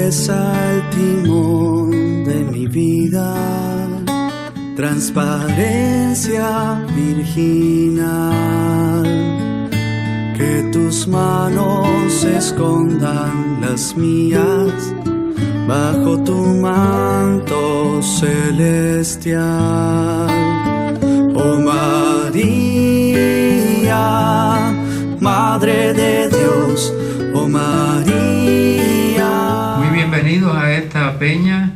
pesa el timón de mi vida, transparencia virginal, que tus manos escondan las mías bajo tu manto celestial. Oh María, Madre de Dios, oh María. Muy bienvenidos a esta peña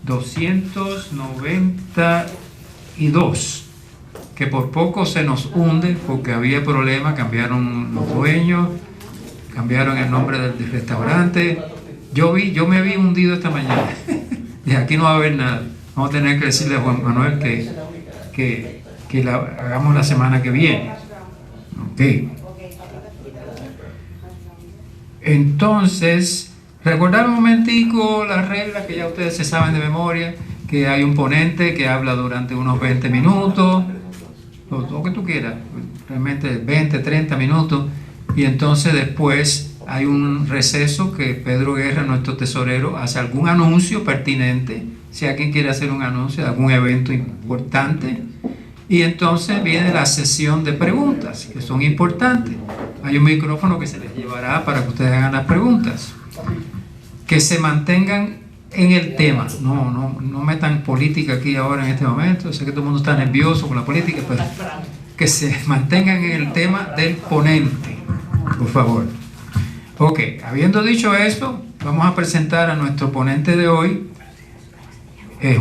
292, que por poco se nos hunde porque había problemas, cambiaron los dueños, cambiaron el nombre del restaurante. Yo me vi hundido esta mañana y aquí no va a haber nada. Vamos a tener que decirle a Juan Manuel que la hagamos la semana que viene. Ok. Entonces, recordar un momentico las reglas que ya ustedes se saben de memoria, que hay un ponente que habla durante unos 20 minutos, lo que tú quieras, realmente 20, 30 minutos, y entonces después hay un receso que Pedro Guerra, nuestro tesorero, hace algún anuncio pertinente, si alguien quiere hacer un anuncio de algún evento importante, y entonces viene la sesión de preguntas, que son importantes. Hay un micrófono que se les llevará para que ustedes hagan las preguntas. Que se mantengan en el tema, no metan política aquí ahora en este momento. Sé que todo el mundo está nervioso con la política, pero que se mantengan en el tema del ponente, por favor. Ok, habiendo dicho esto, vamos a presentar a nuestro ponente de hoy,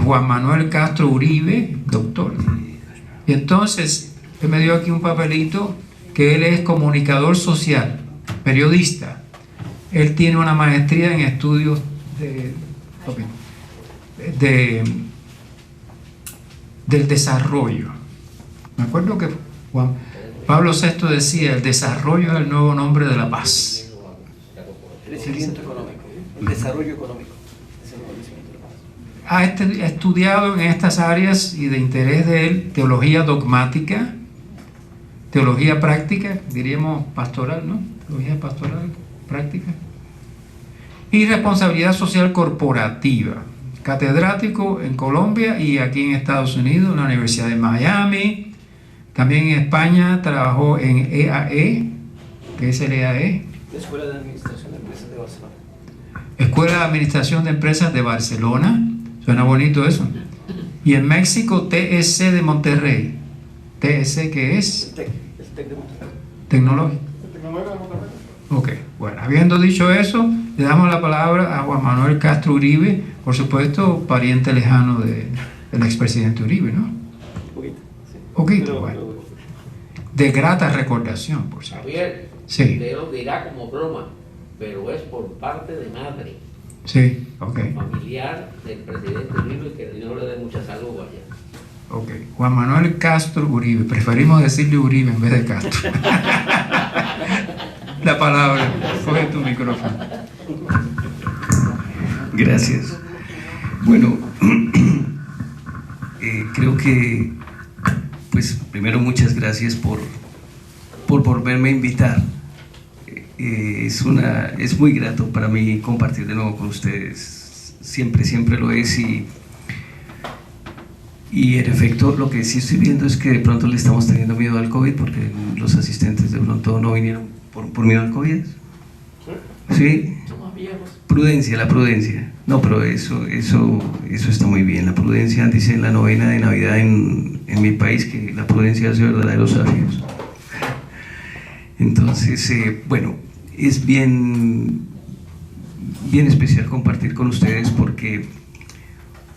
Juan Manuel Castro Uribe, doctor. Y entonces, él me dio aquí un papelito que él es comunicador social, periodista. Él tiene una maestría en estudios del desarrollo. Me acuerdo que Juan Pablo VI decía: el desarrollo es el nuevo nombre de la paz. Crecimiento económico, el desarrollo económico. Ha estudiado en estas áreas y de interés de él teología dogmática, teología práctica, diríamos pastoral, ¿no? Teología pastoral, práctica. Y responsabilidad social corporativa. Catedrático en Colombia y aquí en Estados Unidos, en la Universidad de Miami. También en España trabajó en EAE. ¿Qué es el EAE? Escuela de Administración de Empresas de Barcelona. Escuela de Administración de Empresas de Barcelona. Suena bonito eso. Y en México, TEC de Monterrey. ¿TEC qué es? El TEC de Monterrey. Tecnológico. Ok, bueno, habiendo dicho eso, le damos la palabra a Juan Manuel Castro Uribe, por supuesto, pariente lejano del expresidente Uribe, ¿no? Poquito, bueno. De grata recordación, por cierto. Javier, sí. Usted lo dirá como broma, pero es por parte de madre. Sí, ok. Familiar del presidente Uribe, que Dios le dé mucha salud allá. Ok, Juan Manuel Castro Uribe, preferimos decirle Uribe en vez de Castro. La palabra, coge tu micrófono. Gracias. Bueno, creo que, pues, primero muchas gracias por volverme a invitar. Es muy grato para mí compartir de nuevo con ustedes. Siempre lo es y en efecto lo que sí estoy viendo es que de pronto le estamos teniendo miedo al COVID porque los asistentes de pronto no vinieron por miedo al COVID. ¿Sí? Somos viejos. Prudencia, la prudencia. No, pero eso está muy bien. La prudencia, dice en la novena de Navidad en mi país, que la prudencia hace verdaderos sabios. Entonces, bueno, es bien especial compartir con ustedes porque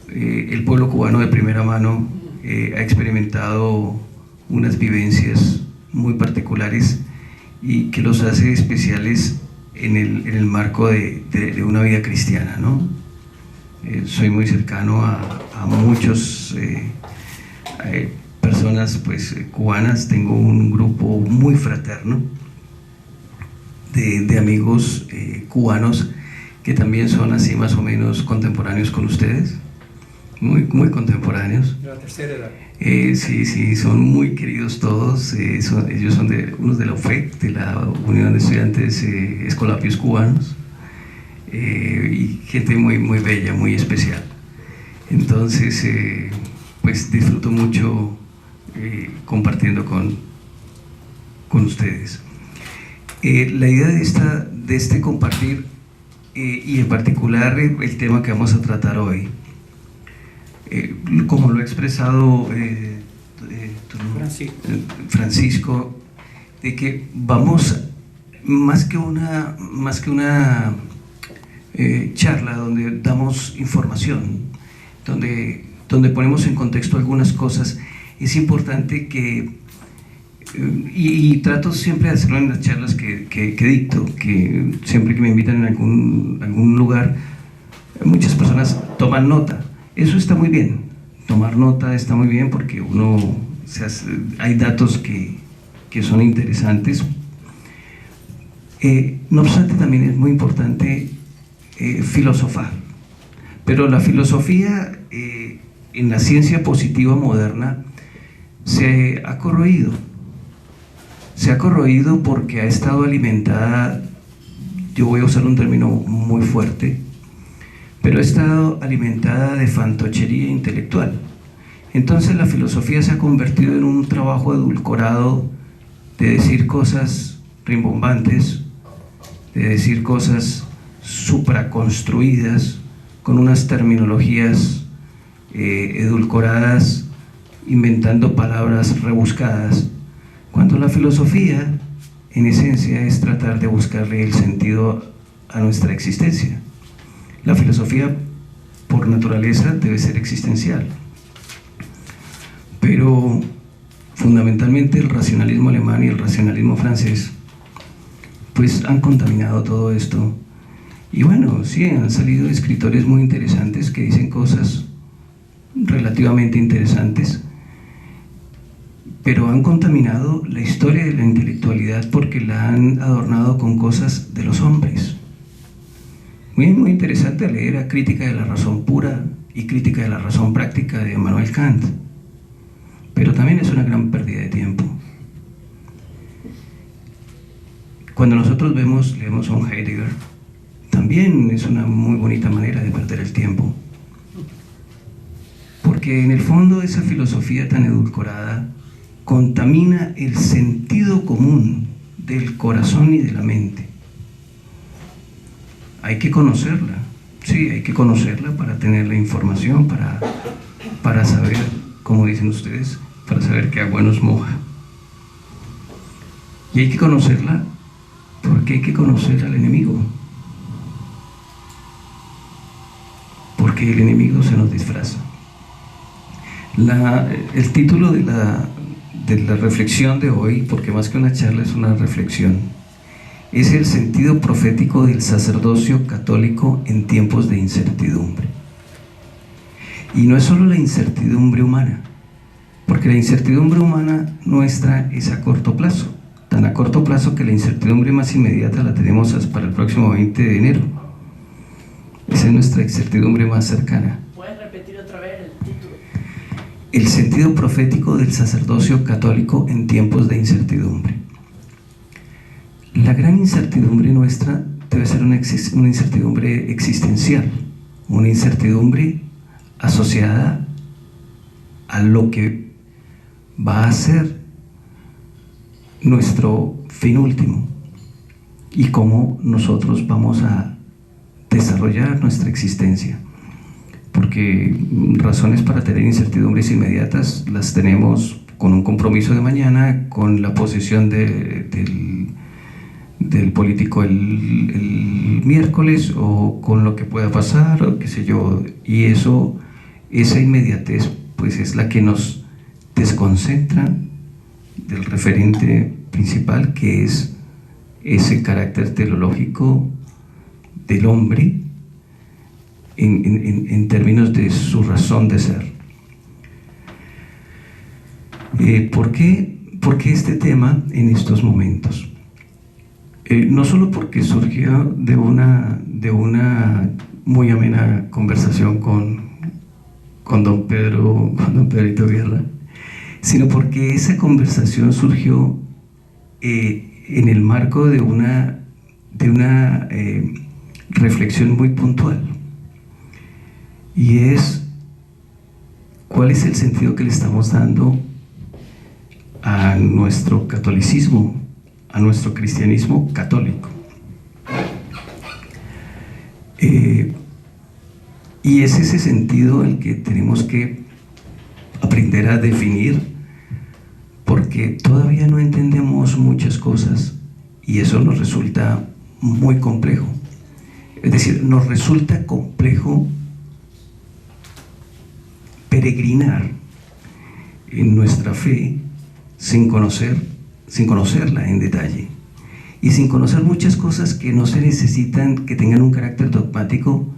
el pueblo cubano de primera mano ha experimentado unas vivencias muy particulares y que los hace especiales en el marco de una vida cristiana, ¿no? Soy muy cercano a muchos personas pues, cubanas, tengo un grupo muy fraterno de amigos cubanos que también son así más o menos contemporáneos con ustedes, muy contemporáneos. De la tercera edad. Sí, son muy queridos todos. Ellos son unos de la UFEC, de la Unión de Estudiantes Escolapios Cubanos, y gente muy, muy bella, muy especial. Entonces, pues disfruto mucho compartiendo con ustedes. La idea de este compartir, y en particular el tema que vamos a tratar hoy, como lo ha expresado Francisco, de que vamos, más que una charla donde damos información, donde ponemos en contexto algunas cosas, es importante que, y trato siempre de hacerlo en las charlas que dicto, que siempre que me invitan en algún lugar, muchas personas toman nota. Eso está muy bien, tomar nota está muy bien porque hay datos que son interesantes. No obstante, también es muy importante filosofar, pero la filosofía en la ciencia positiva moderna se ha corroído porque ha estado alimentada, yo voy a usar un término muy fuerte, pero ha estado alimentada de fantochería intelectual. Entonces la filosofía se ha convertido en un trabajo edulcorado de decir cosas rimbombantes, de decir cosas supraconstruidas, con unas terminologías edulcoradas, inventando palabras rebuscadas, cuando la filosofía, en esencia, es tratar de buscarle el sentido a nuestra existencia. La filosofía, por naturaleza, debe ser existencial, pero fundamentalmente el racionalismo alemán y el racionalismo francés pues han contaminado todo esto. Y bueno, sí, han salido escritores muy interesantes que dicen cosas relativamente interesantes, pero han contaminado la historia de la intelectualidad porque la han adornado con cosas de los hombres. Muy, muy interesante leer a Crítica de la razón pura y Crítica de la razón práctica de Immanuel Kant, pero también es una gran pérdida de tiempo. Cuando nosotros leemos a un Heidegger, también es una muy bonita manera de perder el tiempo, porque en el fondo esa filosofía tan edulcorada contamina el sentido común del corazón y de la mente. Hay que conocerla, sí, hay que conocerla para tener la información, para saber, como dicen ustedes, para saber que agua nos moja. Y hay que conocerla porque hay que conocer al enemigo, porque el enemigo se nos disfraza. El título de la reflexión de hoy, porque más que una charla es una reflexión, es el sentido profético del sacerdocio católico en tiempos de incertidumbre. Y no es solo la incertidumbre humana, porque la incertidumbre humana nuestra es a corto plazo, tan a corto plazo que la incertidumbre más inmediata la tenemos para el próximo 20 de enero. Esa es nuestra incertidumbre más cercana. ¿Puedes repetir otra vez el título? El sentido profético del sacerdocio católico en tiempos de incertidumbre. La gran incertidumbre nuestra debe ser una incertidumbre existencial, una incertidumbre asociada a lo que va a ser nuestro fin último y cómo nosotros vamos a desarrollar nuestra existencia, porque razones para tener incertidumbres inmediatas las tenemos con un compromiso de mañana, con la posesión del político el miércoles, o con lo que pueda pasar, o qué sé yo, y esa inmediatez pues es la que nos desconcentra del referente principal, que es ese carácter teleológico del hombre en términos de su razón de ser. ¿Por qué este tema en estos momentos? No solo porque surgió de una muy amena conversación con don Pedrito Guerra, sino porque esa conversación surgió en el marco de una reflexión muy puntual, y es: ¿cuál es el sentido que le estamos dando a nuestro catolicismo, a nuestro cristianismo católico? Y es ese sentido el que tenemos que aprender a definir, porque todavía no entendemos muchas cosas y eso nos resulta muy complejo. Es decir, nos resulta complejo peregrinar en nuestra fe sin conocerla en detalle y sin conocer muchas cosas que no se necesitan que tengan un carácter dogmático,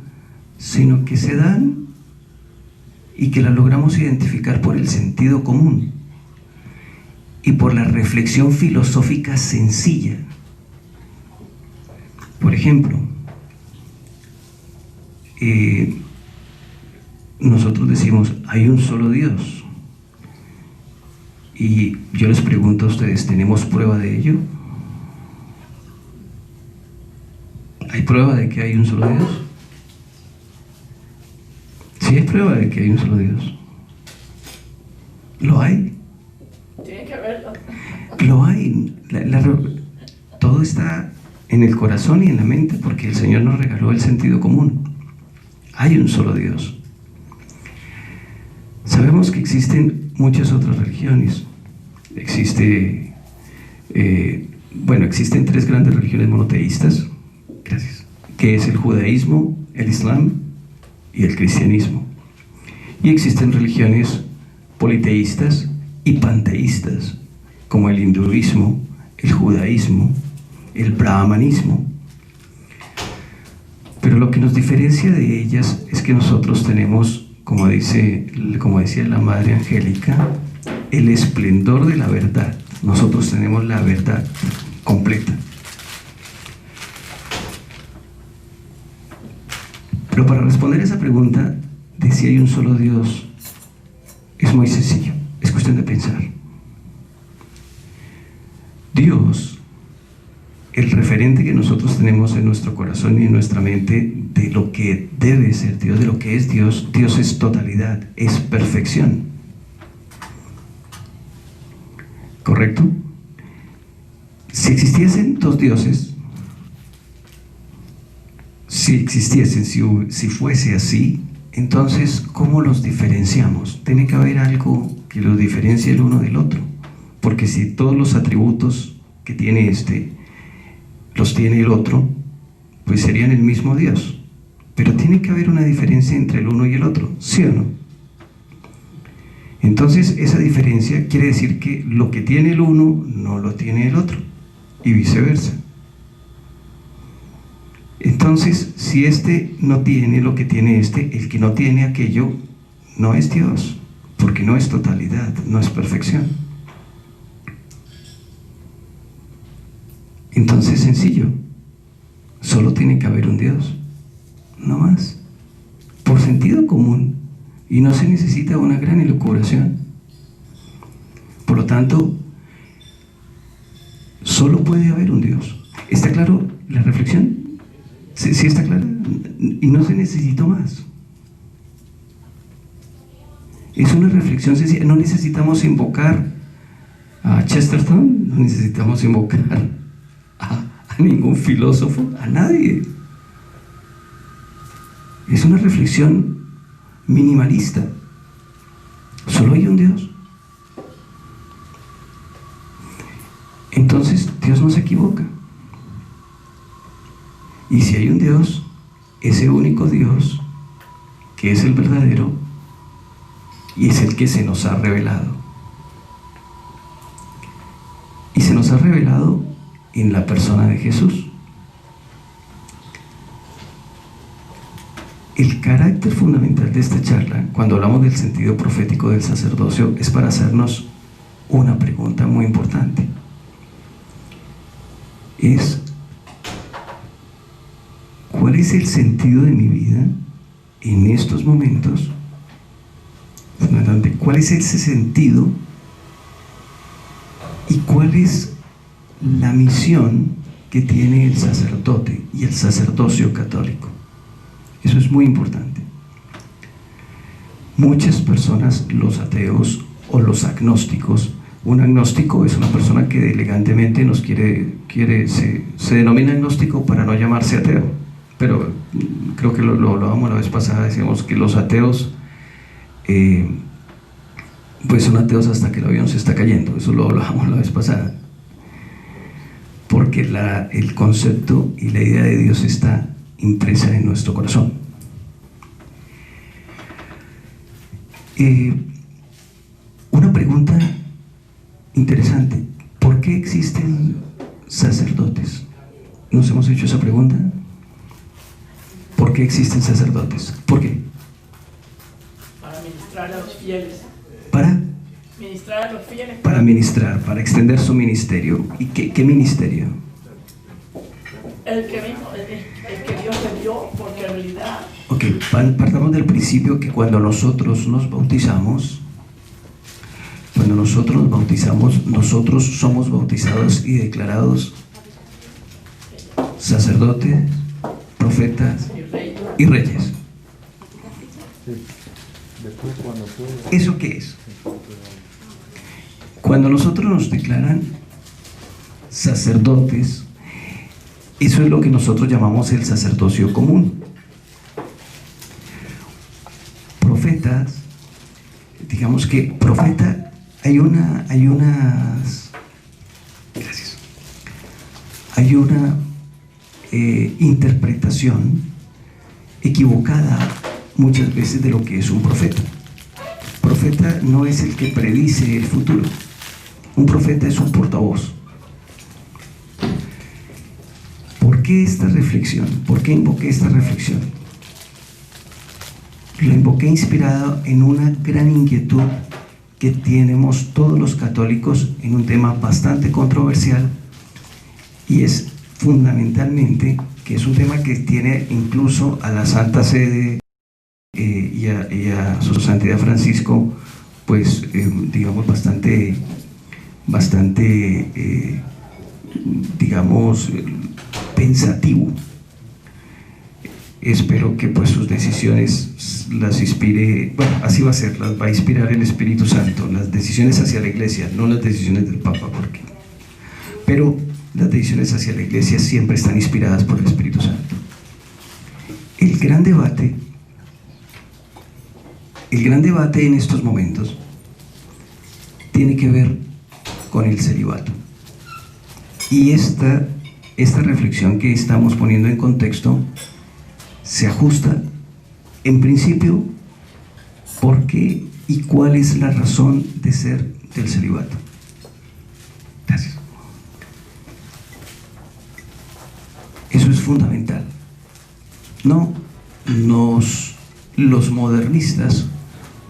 sino que se dan y que las logramos identificar por el sentido común y por la reflexión filosófica sencilla. Por ejemplo, nosotros decimos: hay un solo Dios, y yo les pregunto a ustedes: ¿tenemos prueba de ello? ¿Hay prueba de que hay un solo Dios? Sí, hay prueba de que hay un solo Dios. ¿Lo hay? Tiene que verlo. Lo hay. Todo está en el corazón y en la mente, porque el Señor nos regaló el sentido común. Hay un solo Dios. Sabemos que existen muchas otras religiones. Existen tres grandes religiones monoteístas, gracias, que es el judaísmo, el islam y el cristianismo. Y existen religiones politeístas y panteístas, como el hinduismo, el judaísmo, el brahmanismo. Pero lo que nos diferencia de ellas es que nosotros tenemos, como decía la Madre Angélica, el esplendor de la verdad. Nosotros tenemos la verdad completa. Pero para responder a esa pregunta de si hay un solo Dios, es muy sencillo, es cuestión de pensar. Dios, el referente que nosotros tenemos en nuestro corazón y en nuestra mente de lo que debe ser Dios, de lo que es Dios, Dios es totalidad, es perfección. ¿Correcto? Si existiesen dos dioses, si fuese así, entonces, ¿cómo los diferenciamos? Tiene que haber algo que los diferencie el uno del otro, porque si todos los atributos que tiene este los tiene el otro, pues serían el mismo Dios. Pero tiene que haber una diferencia entre el uno y el otro, ¿sí o no? Entonces, esa diferencia quiere decir que lo que tiene el uno no lo tiene el otro, y viceversa. Entonces, si este no tiene lo que tiene este, el que no tiene aquello no es Dios, porque no es totalidad, no es perfección. Entonces, sencillo, solo tiene que haber un Dios, no más, por sentido común, y no se necesita una gran elucubración. Por lo tanto, solo puede haber un Dios. ¿Está claro la reflexión? Sí, está clara, y no se necesitó más. Es una reflexión sencilla. No necesitamos invocar a Chesterton, no necesitamos invocar a ningún filósofo, a nadie. Es una reflexión minimalista. Solo hay un Dios. Entonces, Dios no se equivoca. Y si hay un Dios, ese único Dios, que es el verdadero, y es el que se nos ha revelado. Y se nos ha revelado en la persona de Jesús. El carácter fundamental de esta charla, cuando hablamos del sentido profético del sacerdocio, es para hacernos una pregunta muy importante. ¿Cuál es el sentido de mi vida en estos momentos? ¿Cuál es ese sentido? ¿Y cuál es la misión que tiene el sacerdote y el sacerdocio católico. Eso es muy importante. Muchas personas, los ateos o los agnósticos, un agnóstico es una persona que elegantemente nos se denomina agnóstico para no llamarse ateo, pero creo que lo hablábamos la vez pasada, decíamos que los ateos pues son ateos hasta que el avión se está cayendo, eso lo hablábamos la vez pasada, porque el concepto y la idea de Dios está impresa en nuestro corazón. Una pregunta interesante: ¿por qué existen sacerdotes? ¿Nos hemos hecho esa pregunta? ¿Por qué existen sacerdotes? ¿Por qué? Para ministrar a los fieles. ¿Para? Ministrar a los fieles. Para ministrar, para extender su ministerio. ¿Y qué ministerio? El que Dios le dio, porque en realidad. Ok, partamos del principio que cuando nosotros nos bautizamos, nosotros somos bautizados y declarados sacerdotes, profetas y reyes. ¿Eso qué es? Cuando nosotros nos declaran sacerdotes, eso es lo que nosotros llamamos el sacerdocio común. Profetas, digamos que profeta, hay una interpretación equivocada muchas veces de lo que es un profeta. Profeta no es el que predice el futuro. Un profeta es un portavoz. ¿Por qué esta reflexión? ¿Por qué invoqué esta reflexión? Lo invoqué inspirado en una gran inquietud que tenemos todos los católicos en un tema bastante controversial, y es fundamentalmente que es un tema que tiene incluso a la Santa Sede y a su Santidad Francisco, pues digamos bastante digamos pensativo. Espero que pues sus decisiones las inspire, bueno, así va a ser, las va a inspirar el Espíritu Santo, las decisiones hacia la Iglesia, no las decisiones del Papa, pero las decisiones hacia la Iglesia siempre están inspiradas por el Espíritu Santo. El gran debate en estos momentos tiene que ver con el celibato, y esta reflexión que estamos poniendo en contexto se ajusta, en principio, por qué y cuál es la razón de ser del celibato. Gracias. Eso es fundamental. Los modernistas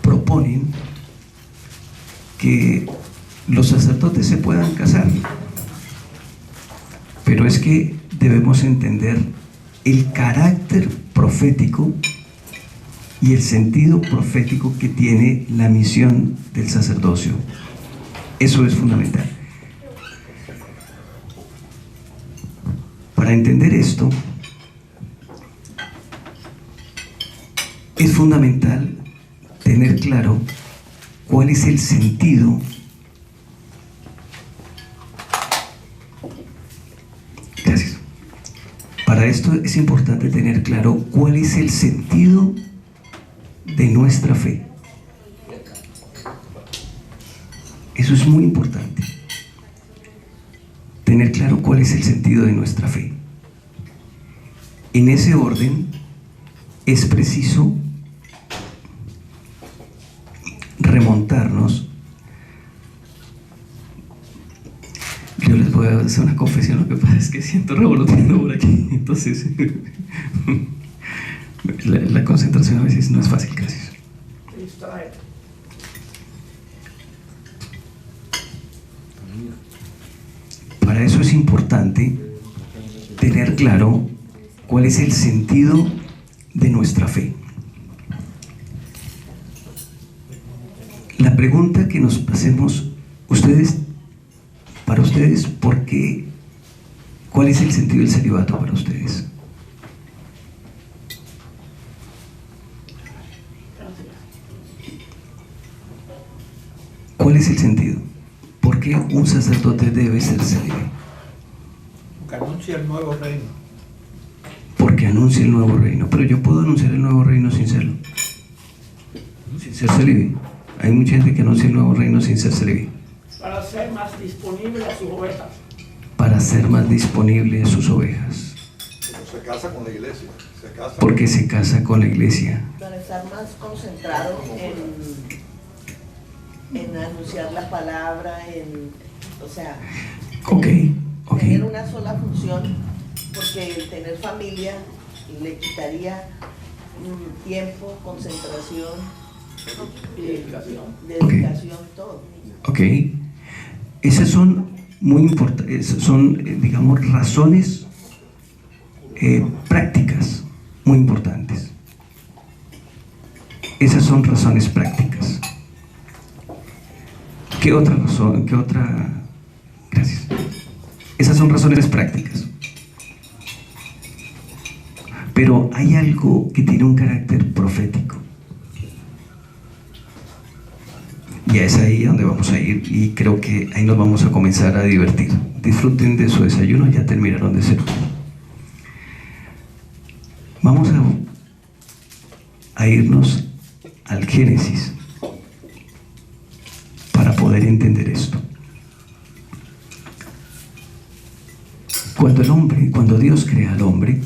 proponen que los sacerdotes se puedan casar, pero es que debemos entender el carácter profético y el sentido profético que tiene la misión del sacerdocio. Eso es fundamental. Para entender esto, es fundamental tener claro cuál es el sentido . Gracias. Para esto es importante tener claro cuál es el sentido de nuestra fe. Eso es muy importante. Tener claro cuál es el sentido de nuestra fe. En ese orden es preciso remontarnos. Yo les voy a hacer una confesión, lo que pasa es que siento revoloteando por aquí, entonces la concentración a veces no es fácil. Gracias. Para eso es importante tener claro cuál es el sentido de nuestra fe. La pregunta que nos hacemos para ustedes, ¿cuál es el sentido del celibato para ustedes? ¿Cuál es el sentido? ¿Por qué un sacerdote debe ser célibe? Que anuncia el nuevo reino. Porque anuncia el nuevo reino. Pero yo puedo anunciar el nuevo reino sin serlo, sin ser célibe. Hay mucha gente que anuncia el nuevo reino sin ser célibe. Para ser más disponible a sus ovejas. Para ser más disponible a sus ovejas. Se casa con la iglesia. Porque se casa con la iglesia. Para estar más concentrado en anunciar la palabra, o sea, Ok. tener una sola función, porque el tener familia le quitaría tiempo, concentración, dedicación, todo. Ok. Esas son muy importantes, son, digamos, razones prácticas muy importantes. Esas son razones prácticas. ¿Qué otra razón? ¿Qué otra? Gracias. Esas son razones prácticas. Pero hay algo que tiene un carácter profético. Y es ahí donde vamos a ir, y creo que ahí nos vamos a comenzar a divertir. Disfruten de su desayuno, ya terminaron de cenar. Vamos a irnos al Génesis para poder entender esto. Cuando Dios crea al hombre,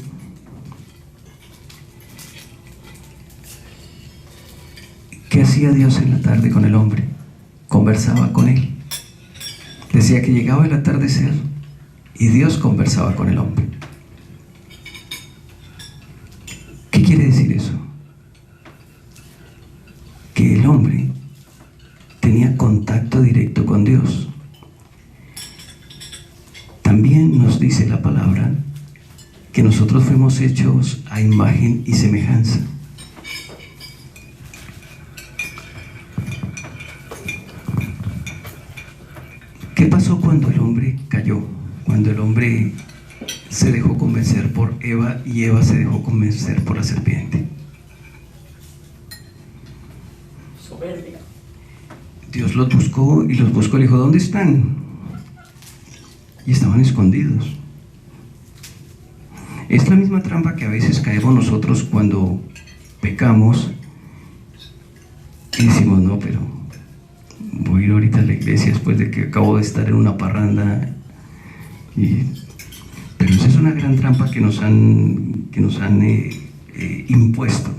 ¿qué hacía Dios en la tarde con el hombre? Conversaba con él. Decía que llegaba el atardecer y Dios conversaba con el hombre. ¿Qué quiere decir eso? Que el hombre tenía contacto directo con Dios. También nos dice la palabra que nosotros fuimos hechos a imagen y semejanza. ¿Qué pasó cuando el hombre cayó? Cuando el hombre se dejó convencer por Eva y Eva se dejó convencer por la serpiente. Soberbia. Dios los buscó y le dijo, ¿dónde están? Y estaban escondidos. Es la misma trampa que a veces caemos nosotros cuando pecamos y decimos, no, pero voy a ir ahorita a la iglesia después de que acabo de estar en una parranda. Pero esa es una gran trampa que nos han impuesto.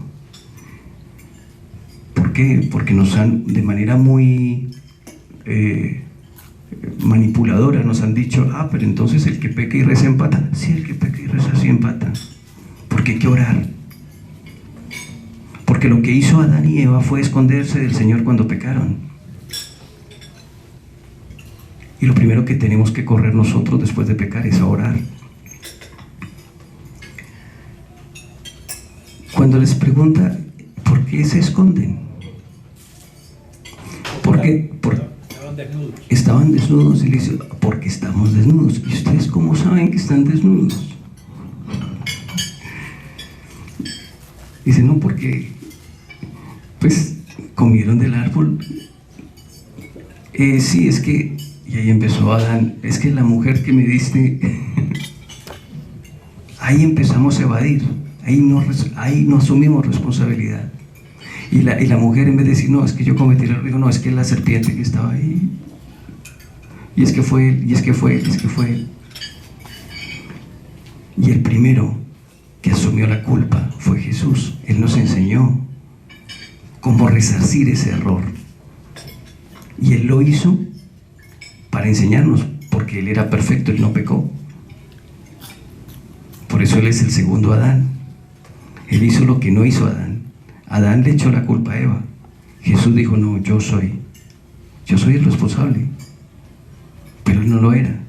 ¿Por qué? Porque nos han, de manera muy manipuladora, nos han dicho, pero entonces el que peca y reza empata. Sí, el que peca y reza sí empata. Porque hay que orar. Porque lo que hizo Adán y Eva fue esconderse del Señor cuando pecaron. Y lo primero que tenemos que correr nosotros después de pecar es a orar. Cuando les pregunta, ¿por qué se esconden? Estaban desnudos y le dice, porque estamos desnudos. ¿Y ustedes cómo saben que están desnudos? Dice, no, porque pues comieron del árbol. Sí, es que, y ahí empezó Adán, es que la mujer que me diste, ahí empezamos a evadir, ahí no asumimos responsabilidad. Y la mujer, en vez de decir, no, es que yo cometí el error, dijo, no, es que es la serpiente que estaba ahí. Y es que fue él, y es que fue él, y es que fue él. Y el primero que asumió la culpa fue Jesús. Él nos enseñó cómo resarcir ese error. Y Él lo hizo para enseñarnos, porque Él era perfecto, Él no pecó. Por eso Él es el segundo Adán. Él hizo lo que no hizo Adán. Adán le echó la culpa a Eva. Jesús dijo, no, yo soy el responsable. Pero Él no lo era.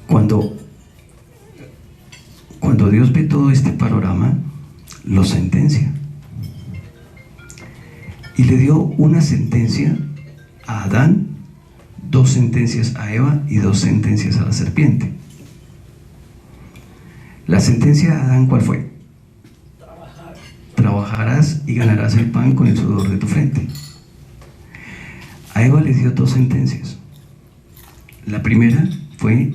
Cuando Dios ve todo este panorama, lo sentencia. Y le dio una sentencia a Adán 2 sentencias a Eva y 2 sentencias a la serpiente. La sentencia a Adán, ¿cuál fue? Trabajarás y ganarás el pan con el sudor de tu frente. A Eva le dio 2 sentencias. La primera fue: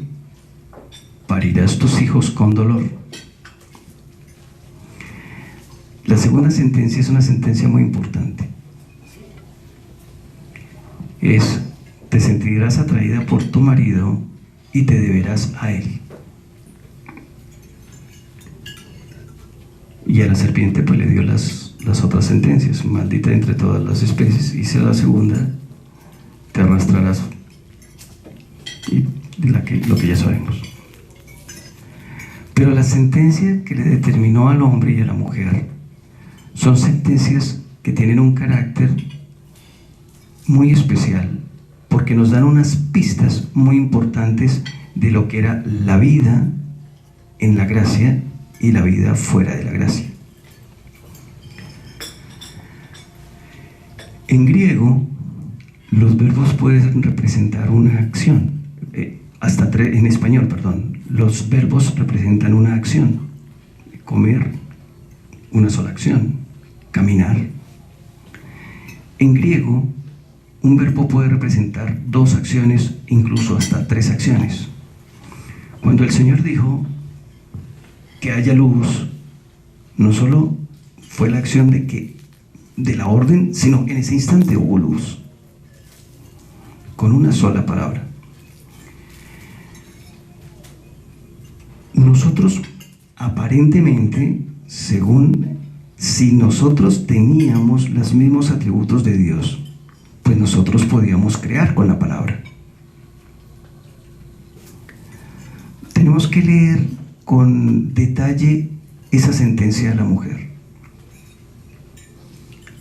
parirás tus hijos con dolor. La segunda sentencia es una sentencia muy importante. Es: te sentirás atraída por tu marido y te deberás a él. Y a la serpiente pues le dio las otras sentencias: maldita entre todas las especies. Y la segunda: te arrastrarás. Y lo que ya sabemos. Pero la sentencia que le determinó al hombre y a la mujer son sentencias que tienen un carácter muy especial, porque nos dan unas pistas muy importantes de lo que era la vida en la gracia y la vida fuera de la gracia. En griego, los verbos pueden representar una acción. En español, perdón, los verbos representan una acción. Comer, una sola acción. Caminar. En griego, un verbo puede representar 2 acciones, incluso hasta 3 acciones. Cuando el Señor dijo que haya luz, no solo fue la acción de la orden, sino en ese instante hubo luz, con una sola palabra. Nosotros, aparentemente, si nosotros teníamos los mismos atributos de Dios, pues nosotros podíamos crear con la palabra. Tenemos que leer con detalle esa sentencia a la mujer.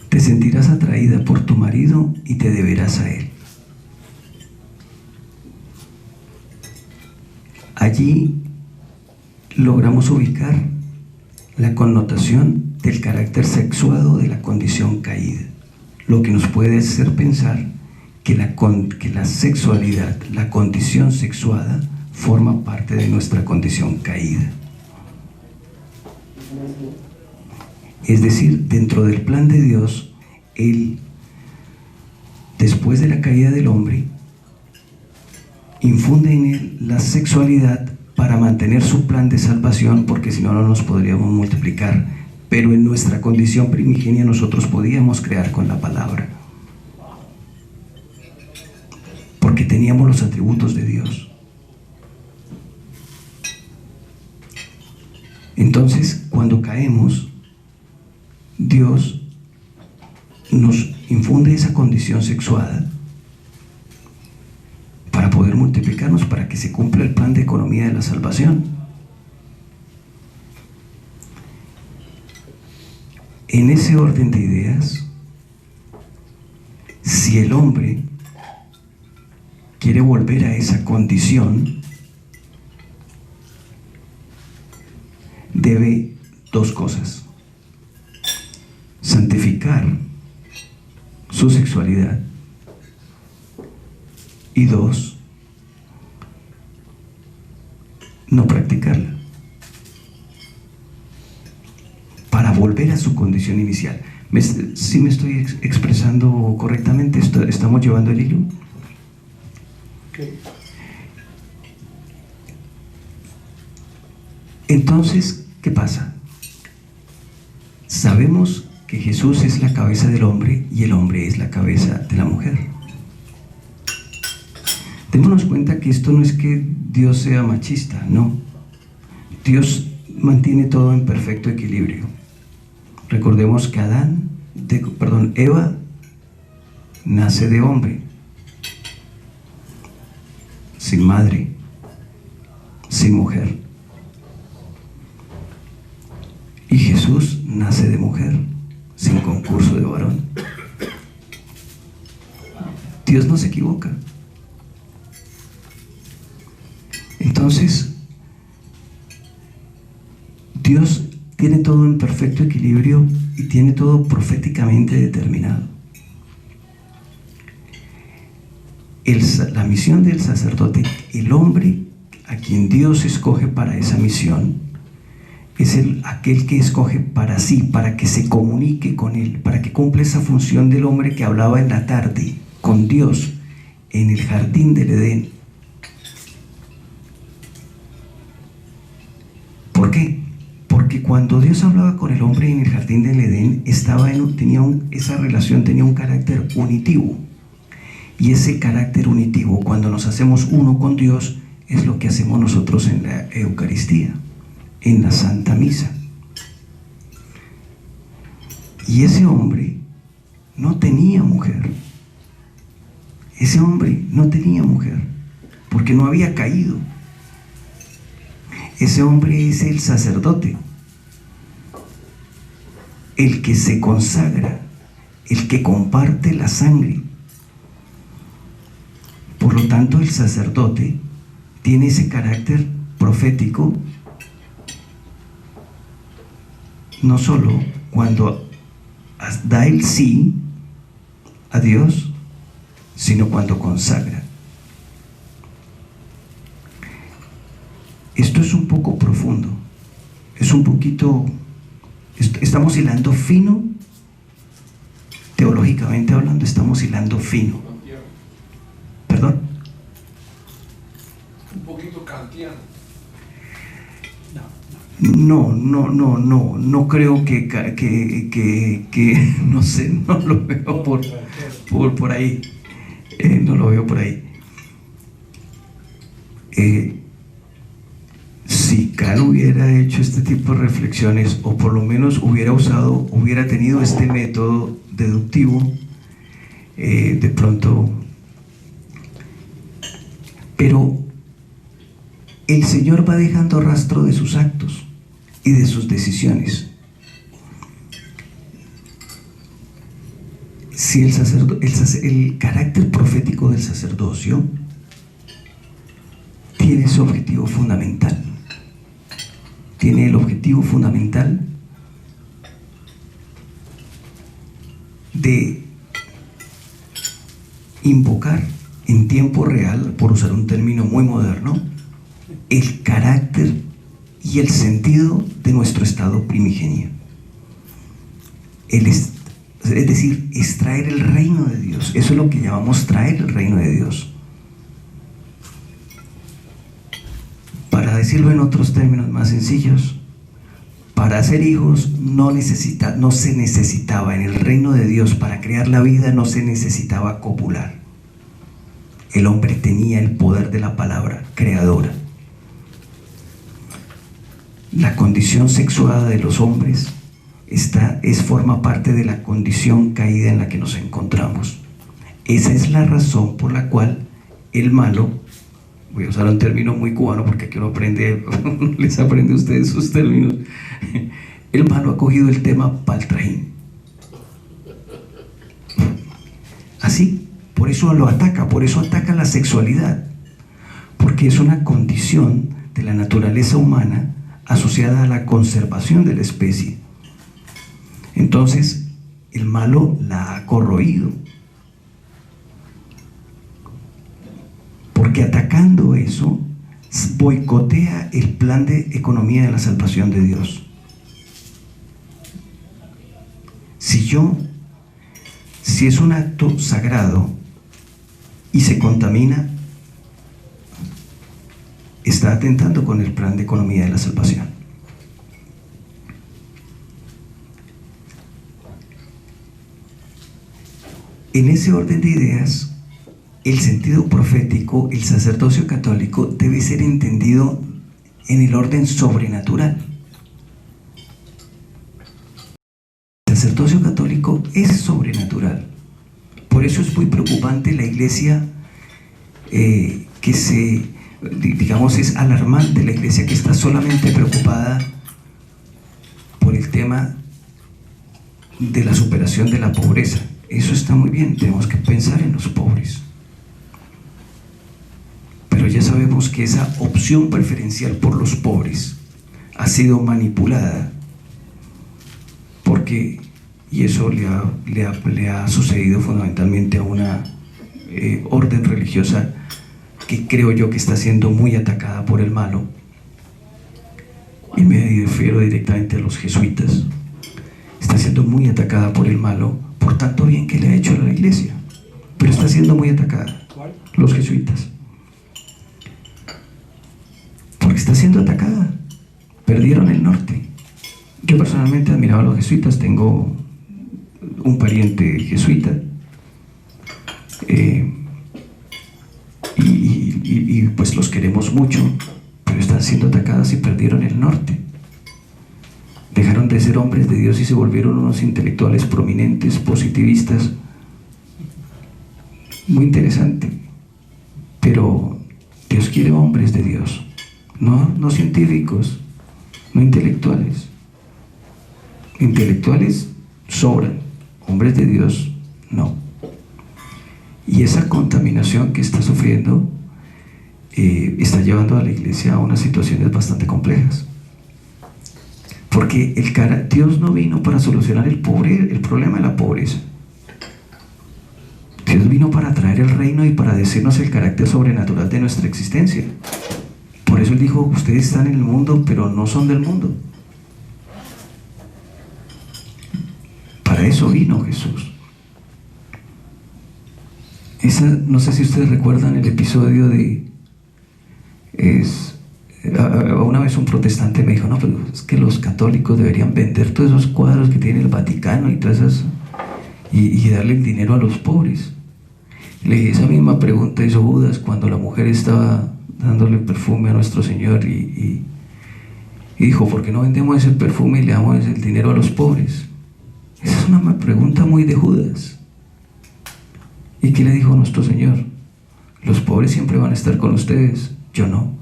Te sentirás atraída por tu marido y te deberás a él. Allí logramos ubicar la connotación del carácter sexuado de la condición caída, lo que nos puede hacer pensar que la sexualidad, la condición sexuada, forma parte de nuestra condición caída. Es decir, dentro del plan de Dios, Él, después de la caída del hombre, infunde en él la sexualidad para mantener su plan de salvación, porque si no, no nos podríamos multiplicar. Pero en nuestra condición primigenia nosotros podíamos crear con la palabra, porque teníamos los atributos de Dios. Entonces, cuando caemos, Dios nos infunde esa condición sexuada para poder multiplicarnos, para que se cumpla el plan de economía de la salvación. En ese orden de ideas, si el hombre quiere volver a esa condición, debe 2 cosas: santificar su sexualidad, y 2, no practicarla, para volver a su condición inicial. ¿Sí me estoy expresando correctamente? ¿Estamos llevando el hilo? Okay. Entonces, ¿qué pasa? Sabemos que Jesús es la cabeza del hombre y el hombre es la cabeza de la mujer. Démonos cuenta que esto no es que Dios sea machista, no. Dios mantiene todo en perfecto equilibrio. Recordemos que Eva nace de hombre, sin madre, sin mujer. Y Jesús nace de mujer, sin concurso de varón. Dios no se equivoca. Entonces, Dios tiene todo en perfecto equilibrio y tiene todo proféticamente determinado. La misión del sacerdote, el hombre a quien Dios escoge para esa misión, es aquel que escoge para sí, para que se comunique con Él, para que cumpla esa función del hombre que hablaba en la tarde con Dios en el jardín del Edén. ¿Por qué? Porque cuando Dios hablaba con el hombre en el jardín del Edén, esa relación tenía un carácter unitivo. Y ese carácter unitivo, cuando nos hacemos uno con Dios, es lo que hacemos nosotros en la Eucaristía, en la Santa Misa. Y ese hombre no tenía mujer. Ese hombre no tenía mujer, porque no había caído. Ese hombre es el sacerdote, el que se consagra, el que comparte la sangre. Por lo tanto, el sacerdote tiene ese carácter profético, no solo cuando da el sí a Dios, sino cuando consagra. Esto es un poco profundo, es un poquito, estamos hilando fino, teológicamente hablando, estamos hilando fino. ¿Perdón? Un poquito kantiano. No creo que no sé, no lo veo por ahí, no lo veo por ahí. Si Kant hubiera hecho este tipo de reflexiones, o por lo menos hubiera tenido este método deductivo, de pronto, pero el Señor va dejando rastro de sus actos y de sus decisiones. Si el carácter profético del sacerdocio tiene ese objetivo fundamental, tiene el objetivo fundamental de invocar en tiempo real, por usar un término muy moderno, el carácter y el sentido de nuestro estado primigenio. Es decir, extraer el reino de Dios. Eso es lo que llamamos traer el reino de Dios. Para decirlo en otros términos más sencillos, para ser hijos no se necesitaba en el reino de Dios, para crear la vida no se necesitaba copular. El hombre tenía el poder de la palabra creadora. La condición sexuada de los hombres forma parte de la condición caída en la que nos encontramos. Esa es la razón por la cual el malo, voy a usar un término muy cubano porque aquí uno aprende, les aprende a ustedes sus términos, el malo ha cogido el tema pa'l trajín. Así, por eso lo ataca, por eso ataca la sexualidad, porque es una condición de la naturaleza humana asociada a la conservación de la especie. Entonces, el malo la ha corroído, porque atacando eso, boicotea el plan de economía de la salvación de Dios. Si es un acto sagrado y se contamina, está atentando con el plan de economía de la salvación. En ese orden de ideas, el sentido profético, el sacerdocio católico, debe ser entendido en el orden sobrenatural. El sacerdocio católico es sobrenatural. Por eso es muy preocupante la iglesia es alarmante la iglesia que está solamente preocupada por el tema de la superación de la pobreza. Eso está muy bien, tenemos que pensar en los pobres. Pero ya sabemos que esa opción preferencial por los pobres ha sido manipulada, porque, y eso le ha sucedido fundamentalmente a una orden religiosa que creo yo que está siendo muy atacada por el malo, y me refiero directamente a los jesuitas, está siendo muy atacada por el malo por tanto bien que le ha hecho a la iglesia, pero está siendo muy atacada. Los jesuitas, porque está siendo atacada, perdieron el norte. Yo personalmente admiraba a los jesuitas, tengo un pariente jesuita, y pues los queremos mucho, pero están siendo atacadas y perdieron el norte. Dejaron de ser hombres de Dios y se volvieron unos intelectuales prominentes, positivistas. Muy interesante. Pero Dios quiere hombres de Dios, no científicos, no intelectuales. Intelectuales sobran, hombres de Dios no. Y esa contaminación que está sufriendo está llevando a la iglesia a unas situaciones bastante complejas. Porque Dios no vino para solucionar el problema de la pobreza. Dios vino para traer el reino y para decirnos el carácter sobrenatural de nuestra existencia. Por eso Él dijo, ustedes están en el mundo, pero no son del mundo. Para eso vino Jesús. No sé si ustedes recuerdan el episodio una vez un protestante me dijo, no, pero es que los católicos deberían vender todos esos cuadros que tiene el Vaticano y todas esas, y darle el dinero a los pobres. Le dije, esa misma pregunta hizo Judas cuando la mujer estaba dándole perfume a nuestro Señor y dijo, ¿por qué no vendemos ese perfume y le damos el dinero a los pobres? Esa es una pregunta muy de Judas. ¿Y qué le dijo nuestro Señor? Los pobres siempre van a estar con ustedes, yo no.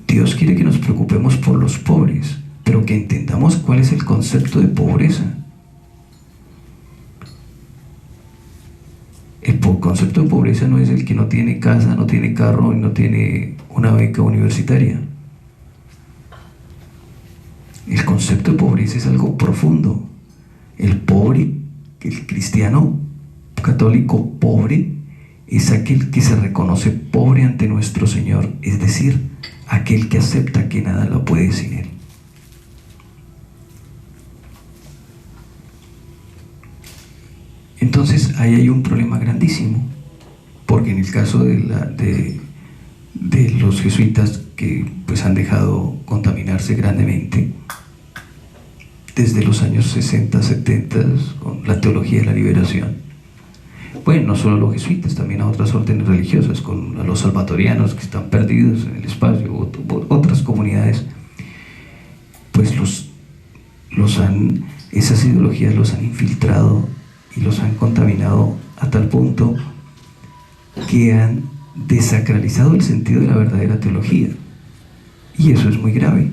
Dios quiere que nos preocupemos por los pobres, pero que entendamos cuál es el concepto de pobreza. El concepto de pobreza no es el que no tiene casa, no tiene carro y no tiene una beca universitaria. El concepto de pobreza es algo profundo. El pobre, el cristiano católico pobre, es aquel que se reconoce pobre ante nuestro Señor, es decir, aquel que acepta que nada lo puede sin Él. Entonces ahí hay un problema grandísimo, porque en el caso de los jesuitas, que pues han dejado contaminarse grandemente desde los años 60, 70 con la teología de la liberación, bueno, no solo los jesuitas, también a otras órdenes religiosas, a los salvatorianos que están perdidos en el espacio, otras comunidades, pues esas ideologías los han infiltrado y los han contaminado a tal punto que han desacralizado el sentido de la verdadera teología. Y eso es muy grave,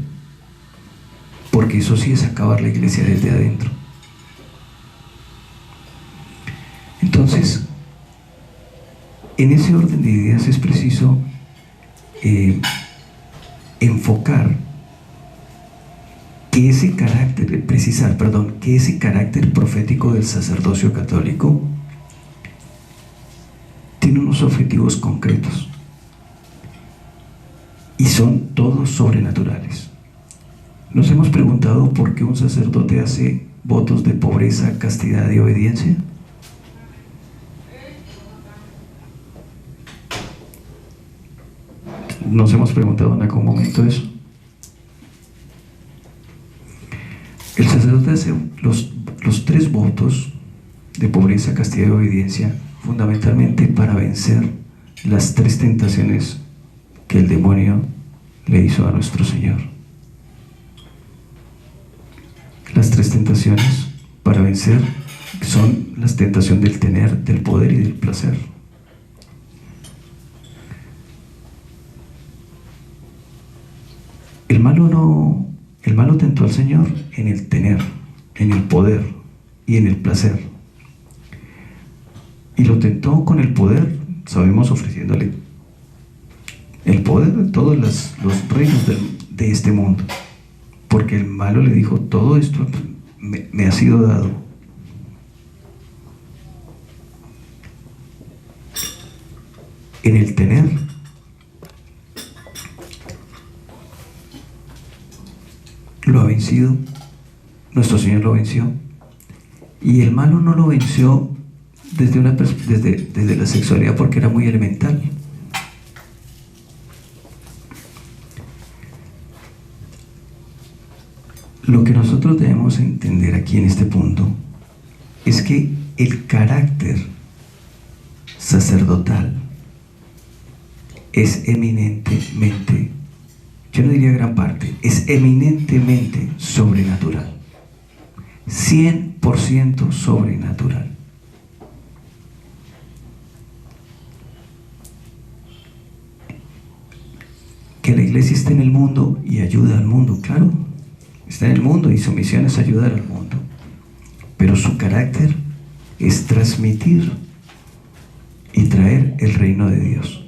porque eso sí es acabar la iglesia desde adentro. Entonces, en ese orden de ideas es preciso enfocar que ese carácter, que ese carácter profético del sacerdocio católico tiene unos objetivos concretos y son todos sobrenaturales. ¿Nos hemos preguntado por qué un sacerdote hace votos de pobreza, castidad y obediencia? ¿Nos hemos preguntado en algún momento eso? El sacerdote hace los 3 votos de pobreza, castidad y obediencia fundamentalmente para vencer las 3 tentaciones que el demonio le hizo a nuestro Señor. Las 3 tentaciones para vencer son las tentaciones del tener, del poder y del placer. El malo tentó al Señor en el tener, en el poder y en el placer. Y lo tentó con el poder, sabemos, ofreciéndole el poder de todos los reinos de este mundo. Porque el malo le dijo, todo esto me ha sido dado, en el tener. Lo ha vencido, nuestro Señor lo venció, y el malo no lo venció desde la sexualidad porque era muy elemental. Lo que nosotros debemos entender aquí en este punto es que el carácter sacerdotal es eminentemente, yo no diría gran parte, es eminentemente sobrenatural, 100% sobrenatural. Que la iglesia esté en el mundo y ayuda al mundo, claro, está en el mundo y su misión es ayudar al mundo, pero su carácter es transmitir y traer el reino de Dios.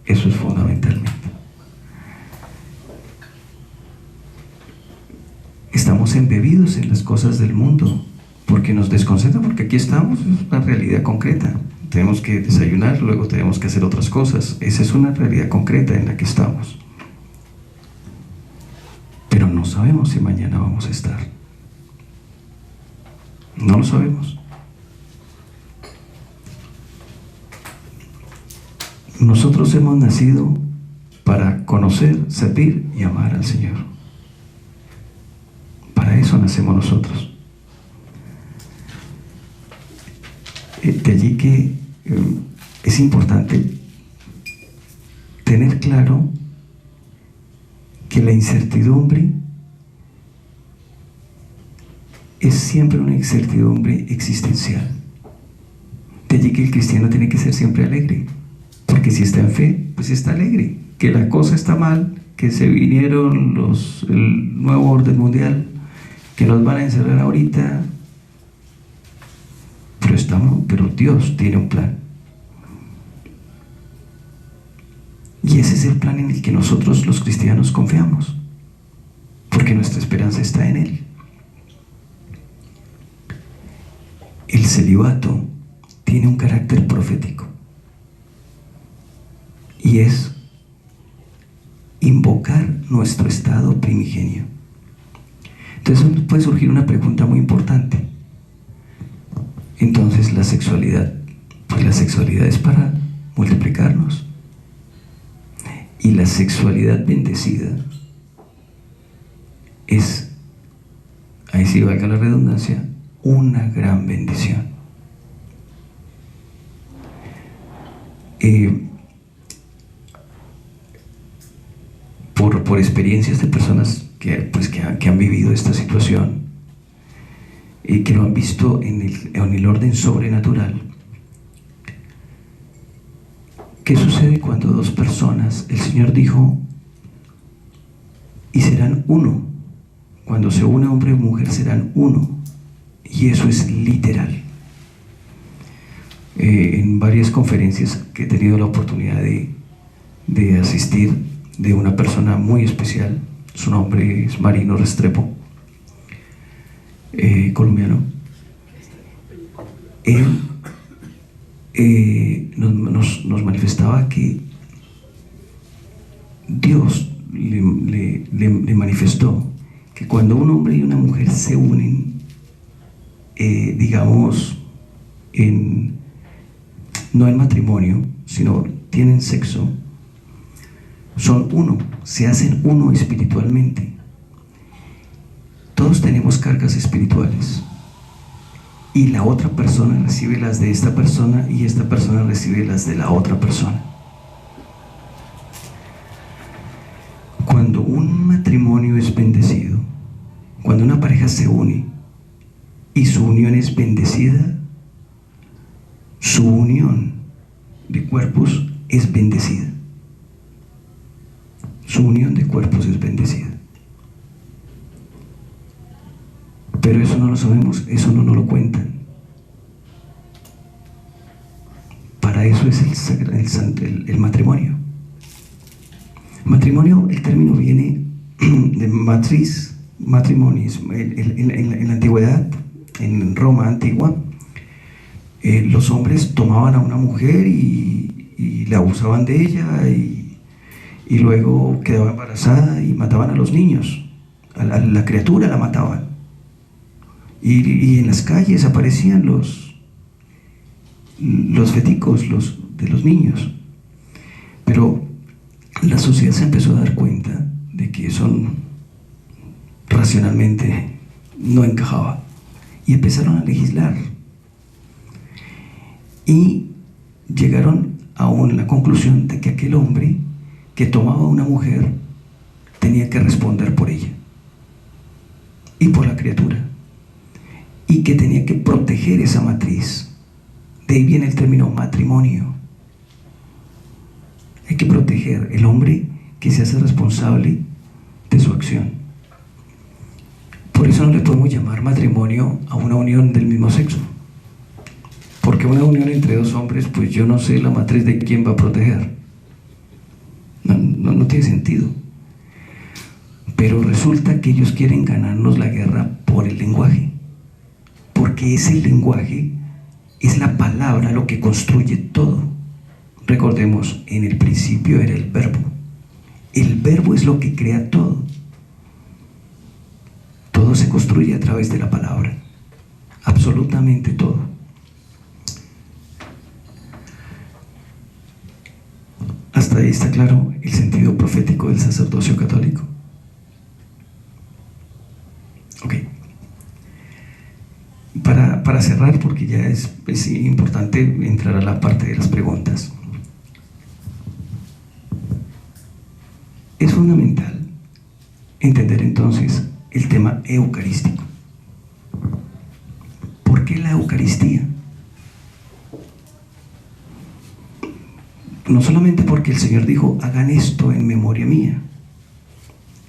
Eso es fundamentalmente. Estamos embebidos en las cosas del mundo porque nos desconcentra, porque aquí estamos, es una realidad concreta. Tenemos que desayunar, luego tenemos que hacer otras cosas. Esa es una realidad concreta en la que estamos. Pero no sabemos si mañana vamos a estar. No lo sabemos. Nosotros hemos nacido para conocer, servir y amar al Señor. Para eso nacemos nosotros. De allí que es importante tener claro que la incertidumbre es siempre una incertidumbre existencial. De allí que el cristiano tiene que ser siempre alegre, porque si está en fe, pues está alegre. Que la cosa está mal, que se vinieron el nuevo orden mundial, que nos van a encerrar ahorita, pero Dios tiene un plan. Y ese es el plan en el que nosotros los cristianos confiamos, porque nuestra esperanza está en Él. El celibato tiene un carácter profético y es invocar nuestro estado primigenio. Entonces puede surgir una pregunta muy importante. Entonces la sexualidad, pues la sexualidad es para multiplicarnos, y la sexualidad bendecida es, ahí sí valga la redundancia, una gran bendición. Por experiencias de personas que han vivido esta situación y que lo han visto en el orden sobrenatural. ¿Qué sucede cuando dos personas, el Señor dijo, y serán uno? Cuando se une hombre y mujer serán uno, y eso es literal. En varias conferencias que he tenido la oportunidad de asistir, de una persona muy especial, su nombre es Marino Restrepo, colombiano. Él nos manifestaba que Dios le manifestó que cuando un hombre y una mujer se unen, digamos, no en matrimonio, sino tienen sexo, son uno, se hacen uno espiritualmente. Todos tenemos cargas espirituales y la otra persona recibe las de esta persona y esta persona recibe las de la otra persona. Cuando un matrimonio es bendecido, cuando una pareja se une y su unión es bendecida, su unión de cuerpos es bendecida. Su unión de cuerpos es bendecida. Pero eso no lo sabemos, eso no nos lo cuentan. Para eso es el matrimonio. Matrimonio, el término viene de matriz, matrimonis. En la antigüedad, en Roma antigua, los hombres tomaban a una mujer y y la abusaban de ella y luego quedaba embarazada y mataban a los niños, a la criatura la mataban. Y en las calles aparecían los feticos de los niños. Pero la sociedad se empezó a dar cuenta de que eso racionalmente no encajaba y empezaron a legislar y llegaron a la conclusión de que aquel hombre que tomaba a una mujer tenía que responder por ella y por la criatura, y que tenía que proteger esa matriz. De ahí viene el término matrimonio. Hay que proteger el hombre que se hace responsable de su acción. Por eso no le podemos llamar matrimonio a una unión del mismo sexo, porque una unión entre dos hombres, pues yo no sé la matriz de quién va a proteger. No tiene sentido. Pero resulta que ellos quieren ganarnos la guerra por el lenguaje, porque ese lenguaje es la palabra lo que construye todo. Recordemos, en el principio era el verbo. El verbo es lo que crea todo. Todo se construye a través de la palabra, absolutamente todo. Hasta ahí está claro el sentido profético del sacerdocio católico. Ok. Para cerrar, porque ya es importante entrar a la parte de las preguntas. Es fundamental entender entonces el tema eucarístico. ¿Por qué la Eucaristía? No solamente porque el Señor dijo, hagan esto en memoria mía.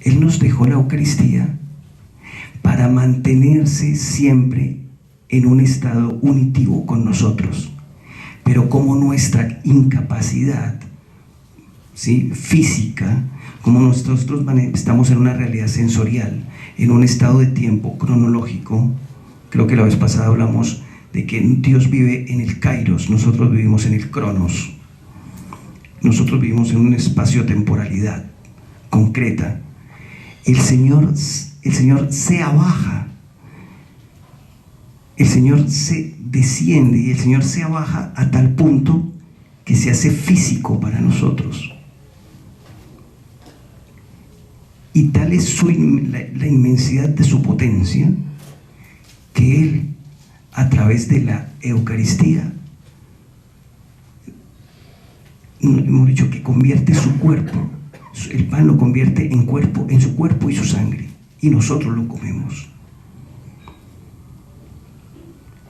Él nos dejó la Eucaristía para mantenerse siempre en un estado unitivo con nosotros. Pero como nuestra incapacidad, ¿sí?, física, como nosotros estamos en una realidad sensorial, en un estado de tiempo cronológico, creo que la vez pasada hablamos de que Dios vive en el kairos, nosotros vivimos en el cronos. Nosotros vivimos en un espacio-temporalidad concreta. El Señor se abaja, el Señor se desciende y el Señor se abaja a tal punto que se hace físico para nosotros. Y tal es la inmensidad de su potencia que Él, a través de la Eucaristía, hemos dicho que convierte su cuerpo, el pan lo convierte en su cuerpo y su sangre, y nosotros lo comemos.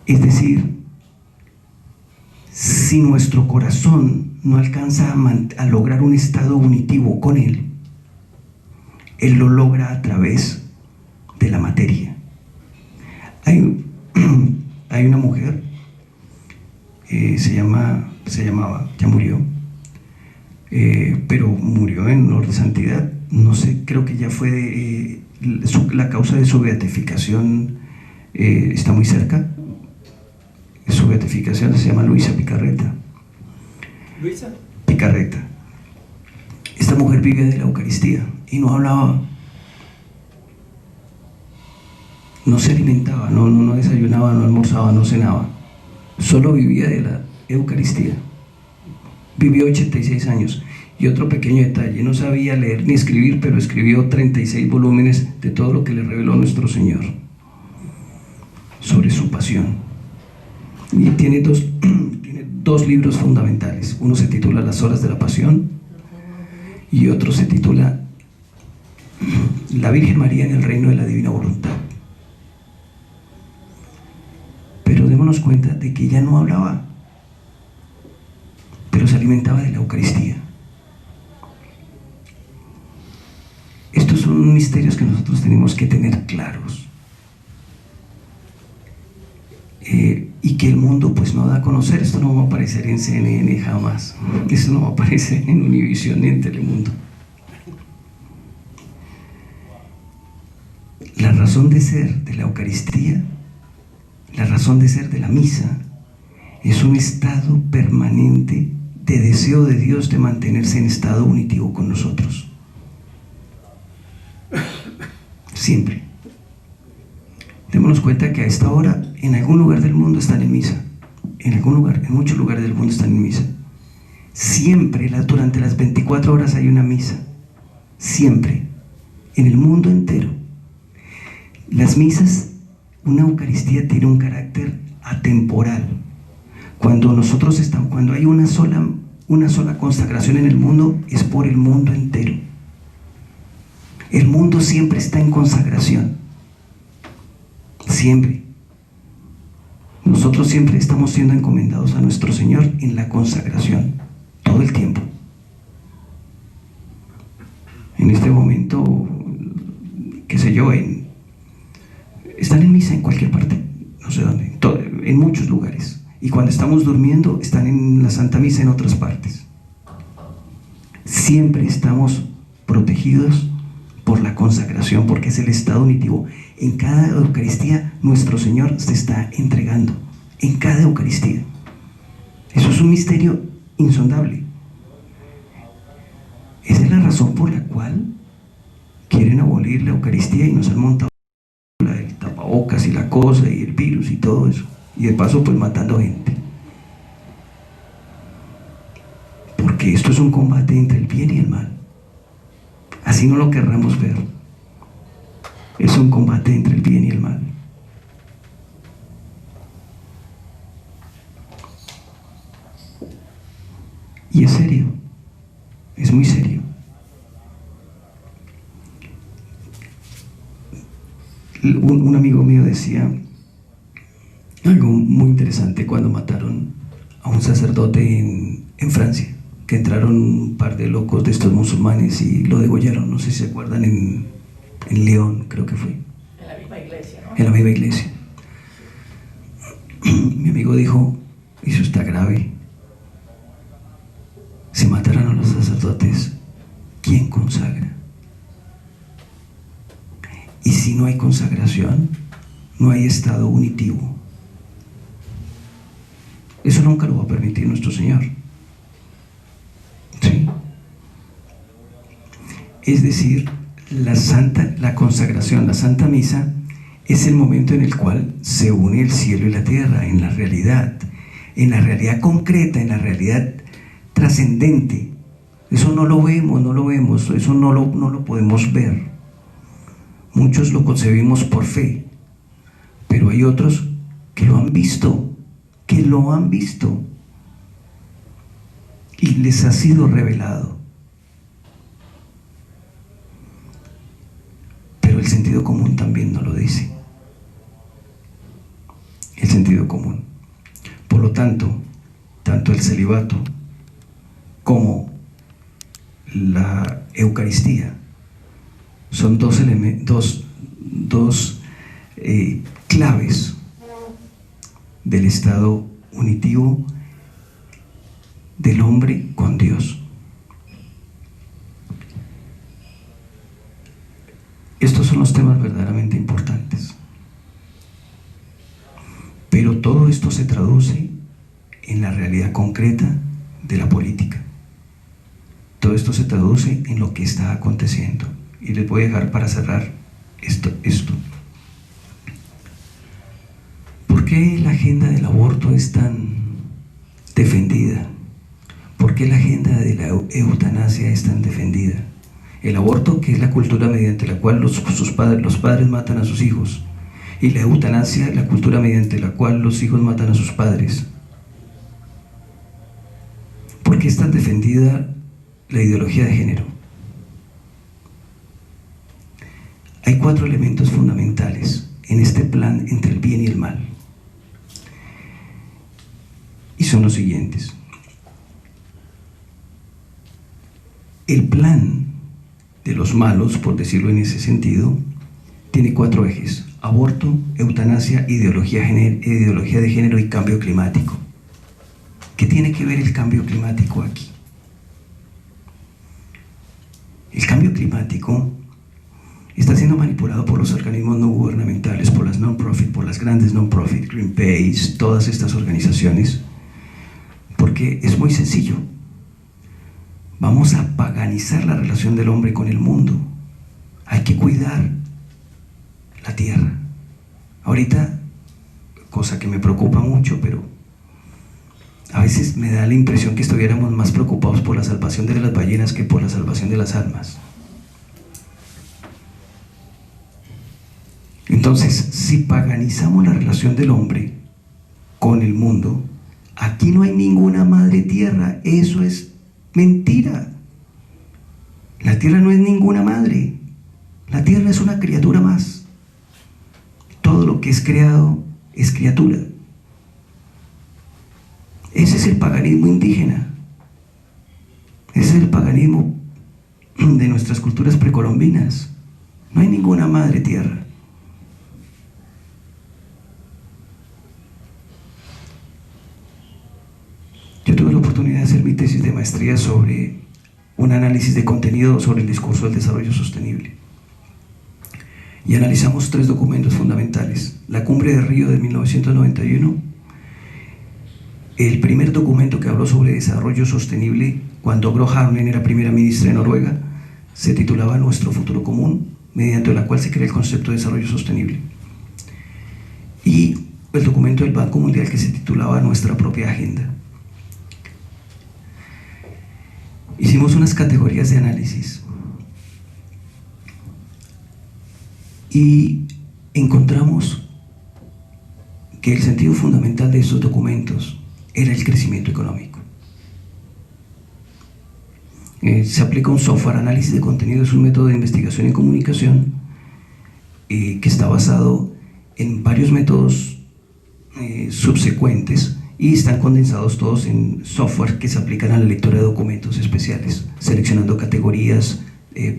Es decir, si nuestro corazón no alcanza a lograr un estado unitivo con Él, Él lo logra a través de la materia. Hay una mujer, se llamaba, ya murió, pero murió en honor de santidad. No sé, creo que ya fue la causa de su beatificación está muy cerca. Su beatificación se llama Luisa Picarreta. ¿Luisa? Picarreta. Esta mujer vivía de la Eucaristía y no hablaba, no se alimentaba, no desayunaba, no almorzaba, no cenaba, solo vivía de la Eucaristía. Vivió 86 años. Y otro pequeño detalle, no sabía leer ni escribir, pero escribió 36 volúmenes de todo lo que le reveló nuestro Señor sobre su pasión. Y tiene dos libros fundamentales. Uno se titula Las horas de la pasión y otro se titula La Virgen María en el reino de la divina voluntad. Pero démonos cuenta de que ella no hablaba, pero se alimentaba de la Eucaristía. Estos son misterios que nosotros tenemos que tener claros, y que el mundo pues no da a conocer. Esto no va a aparecer en CNN jamás, esto no va a aparecer en Univisión ni en Telemundo. La razón de ser de la Eucaristía, la razón de ser de la misa, es un estado permanente de deseo de Dios de mantenerse en estado unitivo con nosotros. Siempre. Démonos cuenta que a esta hora en algún lugar del mundo están en misa. En algún lugar, en muchos lugares del mundo están en misa. Siempre, durante las 24 horas hay una misa. Siempre. En el mundo entero. Las misas, una Eucaristía tiene un carácter atemporal. Cuando hay una sola consagración en el mundo, es por el mundo entero. El mundo siempre está en consagración. Siempre. Nosotros siempre estamos siendo encomendados a nuestro Señor en la consagración, todo el tiempo. En este momento, qué sé yo, están en misa en cualquier parte, no sé dónde, en muchos lugares. Y cuando estamos durmiendo, están en la Santa Misa en otras partes. Siempre estamos protegidos por la consagración, porque es el estado unitivo. En cada Eucaristía nuestro Señor se está entregando, en cada Eucaristía. Eso es un misterio insondable. Esa es la razón por la cual quieren abolir la Eucaristía y nos han montado el tapabocas y la cosa y el virus y todo eso, y de paso pues matando gente, porque esto es un combate entre el bien y el mal. Así no lo querramos ver. Es un combate entre el bien y el mal. Y es serio. Es muy serio. Un amigo mío decía algo muy interesante cuando mataron a un sacerdote en Francia, que entraron un par de locos de estos musulmanes y lo degollaron. No sé si se acuerdan, en León, creo que fue. En la misma iglesia, ¿no? En la misma iglesia. Mi amigo dijo, eso está grave. Si mataran a los sacerdotes, ¿quién consagra? Y si no hay consagración, no hay estado unitivo. Eso nunca lo va a permitir nuestro Señor. ¿Sí? Es decir, la consagración, la Santa Misa, es el momento en el cual se une el cielo y la tierra, en la realidad concreta, en la realidad trascendente. Eso no lo vemos, eso no lo podemos ver. Muchos lo concebimos por fe, pero hay otros que lo han visto, y les ha sido revelado. Pero el sentido común también nos lo dice. El sentido común. Por lo tanto, tanto el celibato como la Eucaristía son dos claves del estado unitivo del hombre con Dios. Estos son los temas verdaderamente importantes. Pero todo esto se traduce en la realidad concreta de la política. Todo esto se traduce en lo que está aconteciendo. Y les voy a dejar para cerrar esto. ¿Por qué la agenda del aborto es tan defendida? ¿Por qué la agenda de la eutanasia es tan defendida? El aborto, que es la cultura mediante la cual los padres matan a sus hijos, y la eutanasia, la cultura mediante la cual los hijos matan a sus padres. ¿Por qué es tan defendida la ideología de género? Hay 4 elementos fundamentales en este plan entre el bien y el mal, y son los siguientes. El plan de los malos, por decirlo en ese sentido, tiene 4 ejes: aborto, eutanasia, ideología de género y cambio climático. ¿Qué tiene que ver el cambio climático aquí? El cambio climático está siendo manipulado por los organismos no gubernamentales, por las non-profit, por las grandes non-profit, Greenpeace, todas estas organizaciones, porque es muy sencillo. vamos a paganizar la relación del hombre con el mundo. Hay que cuidar la tierra. Ahorita, cosa que me preocupa mucho, pero a veces me da la impresión que estuviéramos más preocupados por la salvación de las ballenas que por la salvación de las almas. Entonces, si paganizamos la relación del hombre con el mundo, aquí no hay ninguna madre tierra. Eso es mentira. La tierra no es ninguna madre. La tierra es una criatura más. Todo lo que es creado es criatura. Ese es el paganismo indígena. Ese es el paganismo de nuestras culturas precolombinas. No hay ninguna madre tierra. Yo tuve la oportunidad de hacer mi tesis de maestría sobre un análisis de contenido sobre el discurso del desarrollo sostenible. Y analizamos 3 documentos fundamentales: la Cumbre de Río de 1991, el primer documento que habló sobre desarrollo sostenible cuando Gro Harlem era primera ministra de Noruega, se titulaba Nuestro futuro común, mediante la cual se crea el concepto de desarrollo sostenible, y el documento del Banco Mundial que se titulaba Nuestra propia agenda. Hicimos unas categorías de análisis y encontramos que el sentido fundamental de estos documentos era el crecimiento económico. Se aplica un software análisis de contenido, es un método de investigación y comunicación que está basado en varios métodos subsecuentes, y están condensados todos en software que se aplican a la lectura de documentos especiales, seleccionando categorías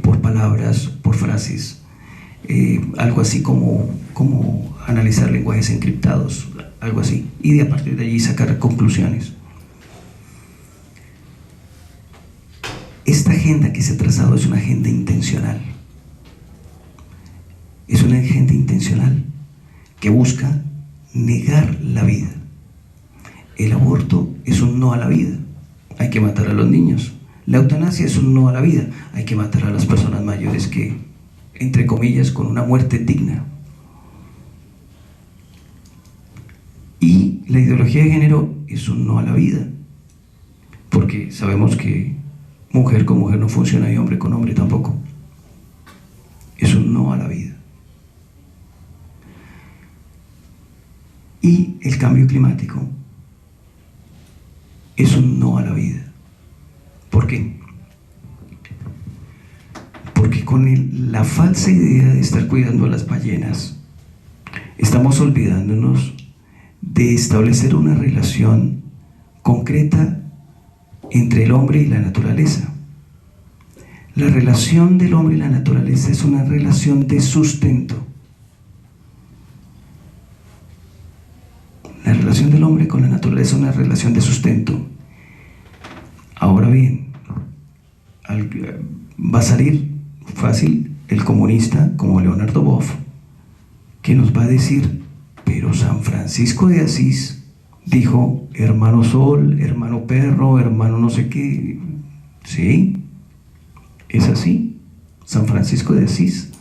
por palabras, por frases, algo así como analizar lenguajes encriptados, algo así, y a partir de allí sacar conclusiones. Esta agenda que se ha trazado es una agenda intencional. Es una agenda intencional que busca negar la vida. El aborto es un no a la vida, hay que matar a los niños. La eutanasia es un no a la vida, hay que matar a las personas mayores que, entre comillas, con una muerte digna. Y la ideología de género es un no a la vida, porque sabemos que mujer con mujer no funciona y hombre con hombre tampoco. Es un no a la vida. Y el cambio climático es un no a la vida. ¿Por qué? Porque con la falsa idea de estar cuidando a las ballenas, estamos olvidándonos de establecer una relación concreta entre el hombre y la naturaleza. La relación del hombre y la naturaleza es una relación de sustento. La relación del hombre con la naturaleza es una relación de sustento. Ahora bien, va a salir fácil el comunista como Leonardo Boff, que nos va a decir: pero San Francisco de Asís dijo hermano sol, hermano perro, hermano no sé qué. Sí, es así. San Francisco de Asís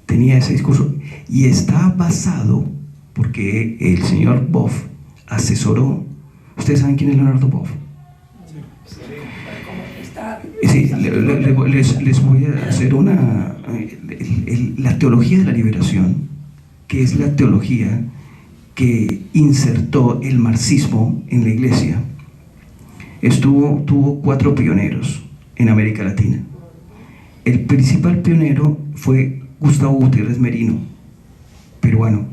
tenía ese discurso y está basado, porque el señor Boff asesoró. ¿Ustedes saben quién es Leonardo Boff? Sí, les voy a hacer la teología de la liberación, que es la teología que insertó el marxismo en la iglesia. Tuvo 4 pioneros en América Latina. El principal pionero fue Gustavo Gutiérrez Merino, peruano,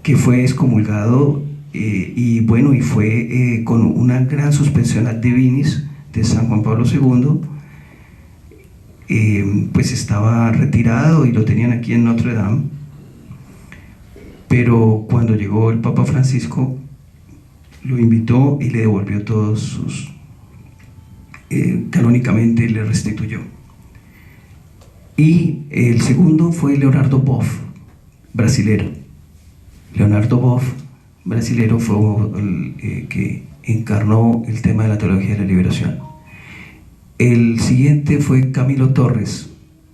que fue excomulgado y fue con una gran suspensión ad divinis de San Juan Pablo II. Pues estaba retirado y lo tenían aquí en Notre Dame, pero cuando llegó el Papa Francisco lo invitó y le devolvió todos sus, canónicamente le restituyó. Y el segundo fue Leonardo Boff, brasilero. Leonardo Boff, brasilero, fue el que encarnó el tema de la teología de la liberación. El siguiente fue Camilo Torres,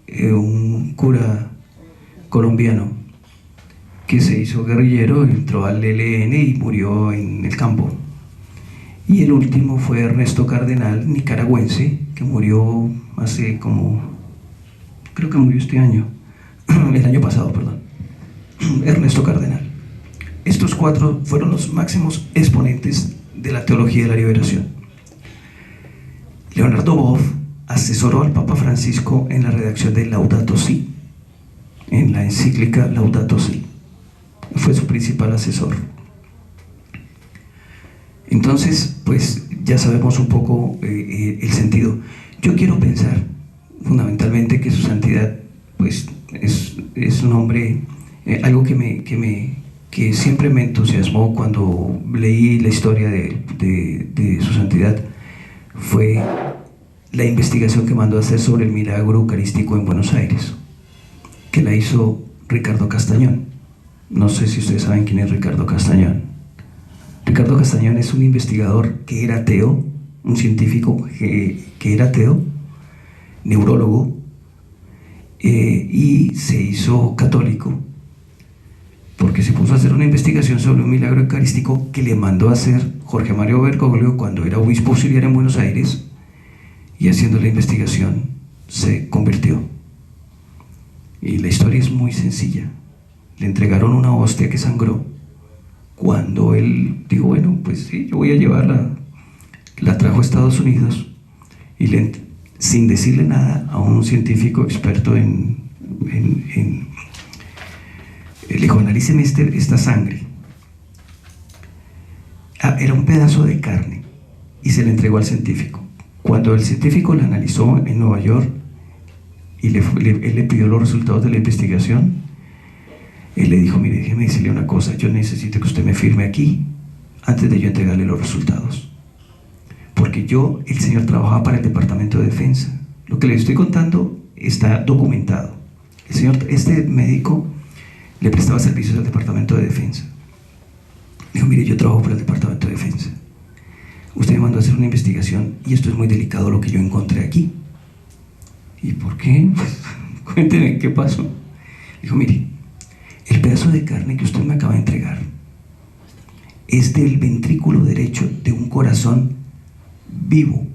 un cura colombiano que se hizo guerrillero, entró al ELN y murió en el campo. Y el último fue Ernesto Cardenal, nicaragüense, que murió hace como, creo que murió este año, el año pasado, perdón, Ernesto Cardenal. Estos 4 fueron los máximos exponentes de la teología de la liberación. Leonardo Boff asesoró al Papa Francisco en la redacción de Laudato Si, en la encíclica Laudato Si. Fue su principal asesor. Entonces, pues ya sabemos un poco el sentido. Yo quiero pensar fundamentalmente que su santidad pues es un hombre, algo que siempre me entusiasmó cuando leí la historia de su santidad, fue la investigación que mandó a hacer sobre el milagro eucarístico en Buenos Aires, que la hizo Ricardo Castañón. No sé si ustedes saben quién es Ricardo Castañón. Ricardo Castañón es un investigador que era ateo, un científico que era ateo, neurólogo, y se hizo católico porque se puso a hacer una investigación sobre un milagro eucarístico que le mandó a hacer Jorge Mario Bergoglio cuando era obispo auxiliar en Buenos Aires, y haciendo la investigación se convirtió. Y la historia es muy sencilla. Le entregaron una hostia que sangró. Cuando él dijo, bueno, pues sí, yo voy a llevarla, la trajo a Estados Unidos y sin decirle nada a un científico experto le dijo, analíceme esta sangre. Era un pedazo de carne y se le entregó al científico. Cuando el científico la analizó en Nueva York y él le pidió los resultados de la investigación, él le dijo, mire, déjeme decirle una cosa, yo necesito que usted me firme aquí antes de yo entregarle los resultados, porque el señor trabajaba para el Departamento de Defensa. Lo que le estoy contando está documentado. Este médico le prestaba servicios al Departamento de Defensa. Dijo, mire, yo trabajo para el Departamento de Defensa, usted me mandó a hacer una investigación y esto es muy delicado lo que yo encontré aquí. ¿Y por qué? Pues, cuénteme qué pasó. Dijo, mire, el pedazo de carne que usted me acaba de entregar es del ventrículo derecho de un corazón vivo.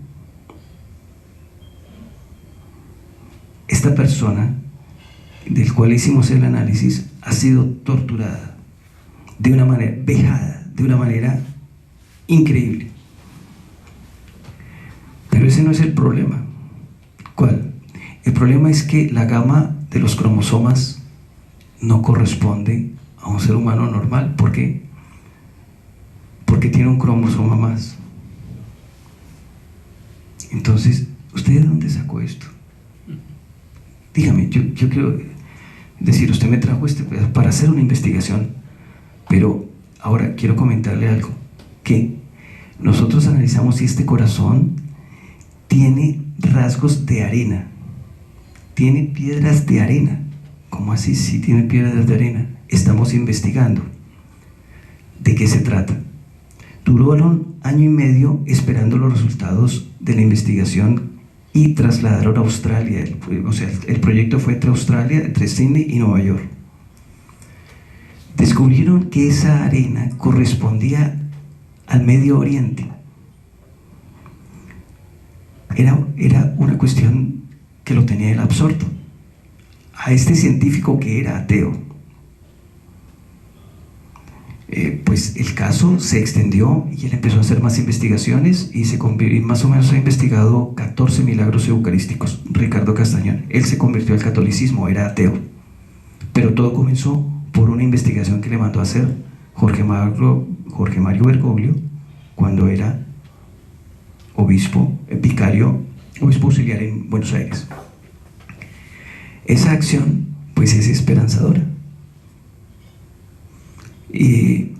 Esta persona, del cual hicimos el análisis, ha sido torturada de una manera, vejada, de una manera increíble. Pero ese no es el problema. ¿Cuál? El problema es que la gama de los cromosomas no corresponde a un ser humano normal. ¿Por qué? Porque tiene un cromosoma más. Entonces, ¿usted de dónde sacó esto? Dígame, yo quiero decir, usted me trajo este pedazo para hacer una investigación, pero ahora quiero comentarle algo, que nosotros analizamos si este corazón tiene rasgos de arena, tiene piedras de arena. ¿Cómo así si tiene piedras de arena? Estamos investigando. ¿De qué se trata? Duraron 1 año y medio esperando los resultados de la investigación y trasladaron a Australia. O sea, el proyecto fue entre Australia, entre Sydney y Nueva York. Descubrieron que esa arena correspondía al Medio Oriente. Era una cuestión que lo tenía él absorto. A este científico que era ateo, pues el caso se extendió y él empezó a hacer más investigaciones y más o menos ha investigado 14 milagros eucarísticos. Ricardo Castañón, él se convirtió al catolicismo, era ateo, pero todo comenzó por una investigación que le mandó a hacer Jorge Mario Bergoglio cuando era vicario, obispo auxiliar en Buenos Aires. Esa acción pues es esperanzadora y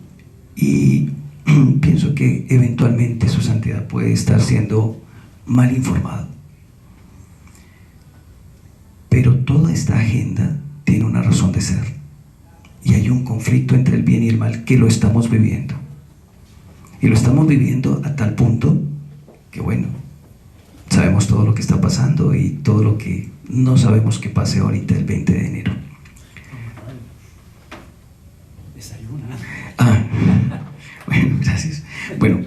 pienso que eventualmente su santidad puede estar siendo mal informado, pero toda esta agenda tiene una razón de ser y hay un conflicto entre el bien y el mal que lo estamos viviendo, y lo estamos viviendo a tal punto que bueno, sabemos todo lo que está pasando y todo lo que no sabemos que pase ahorita el 20 de enero. Bueno, gracias. Bueno,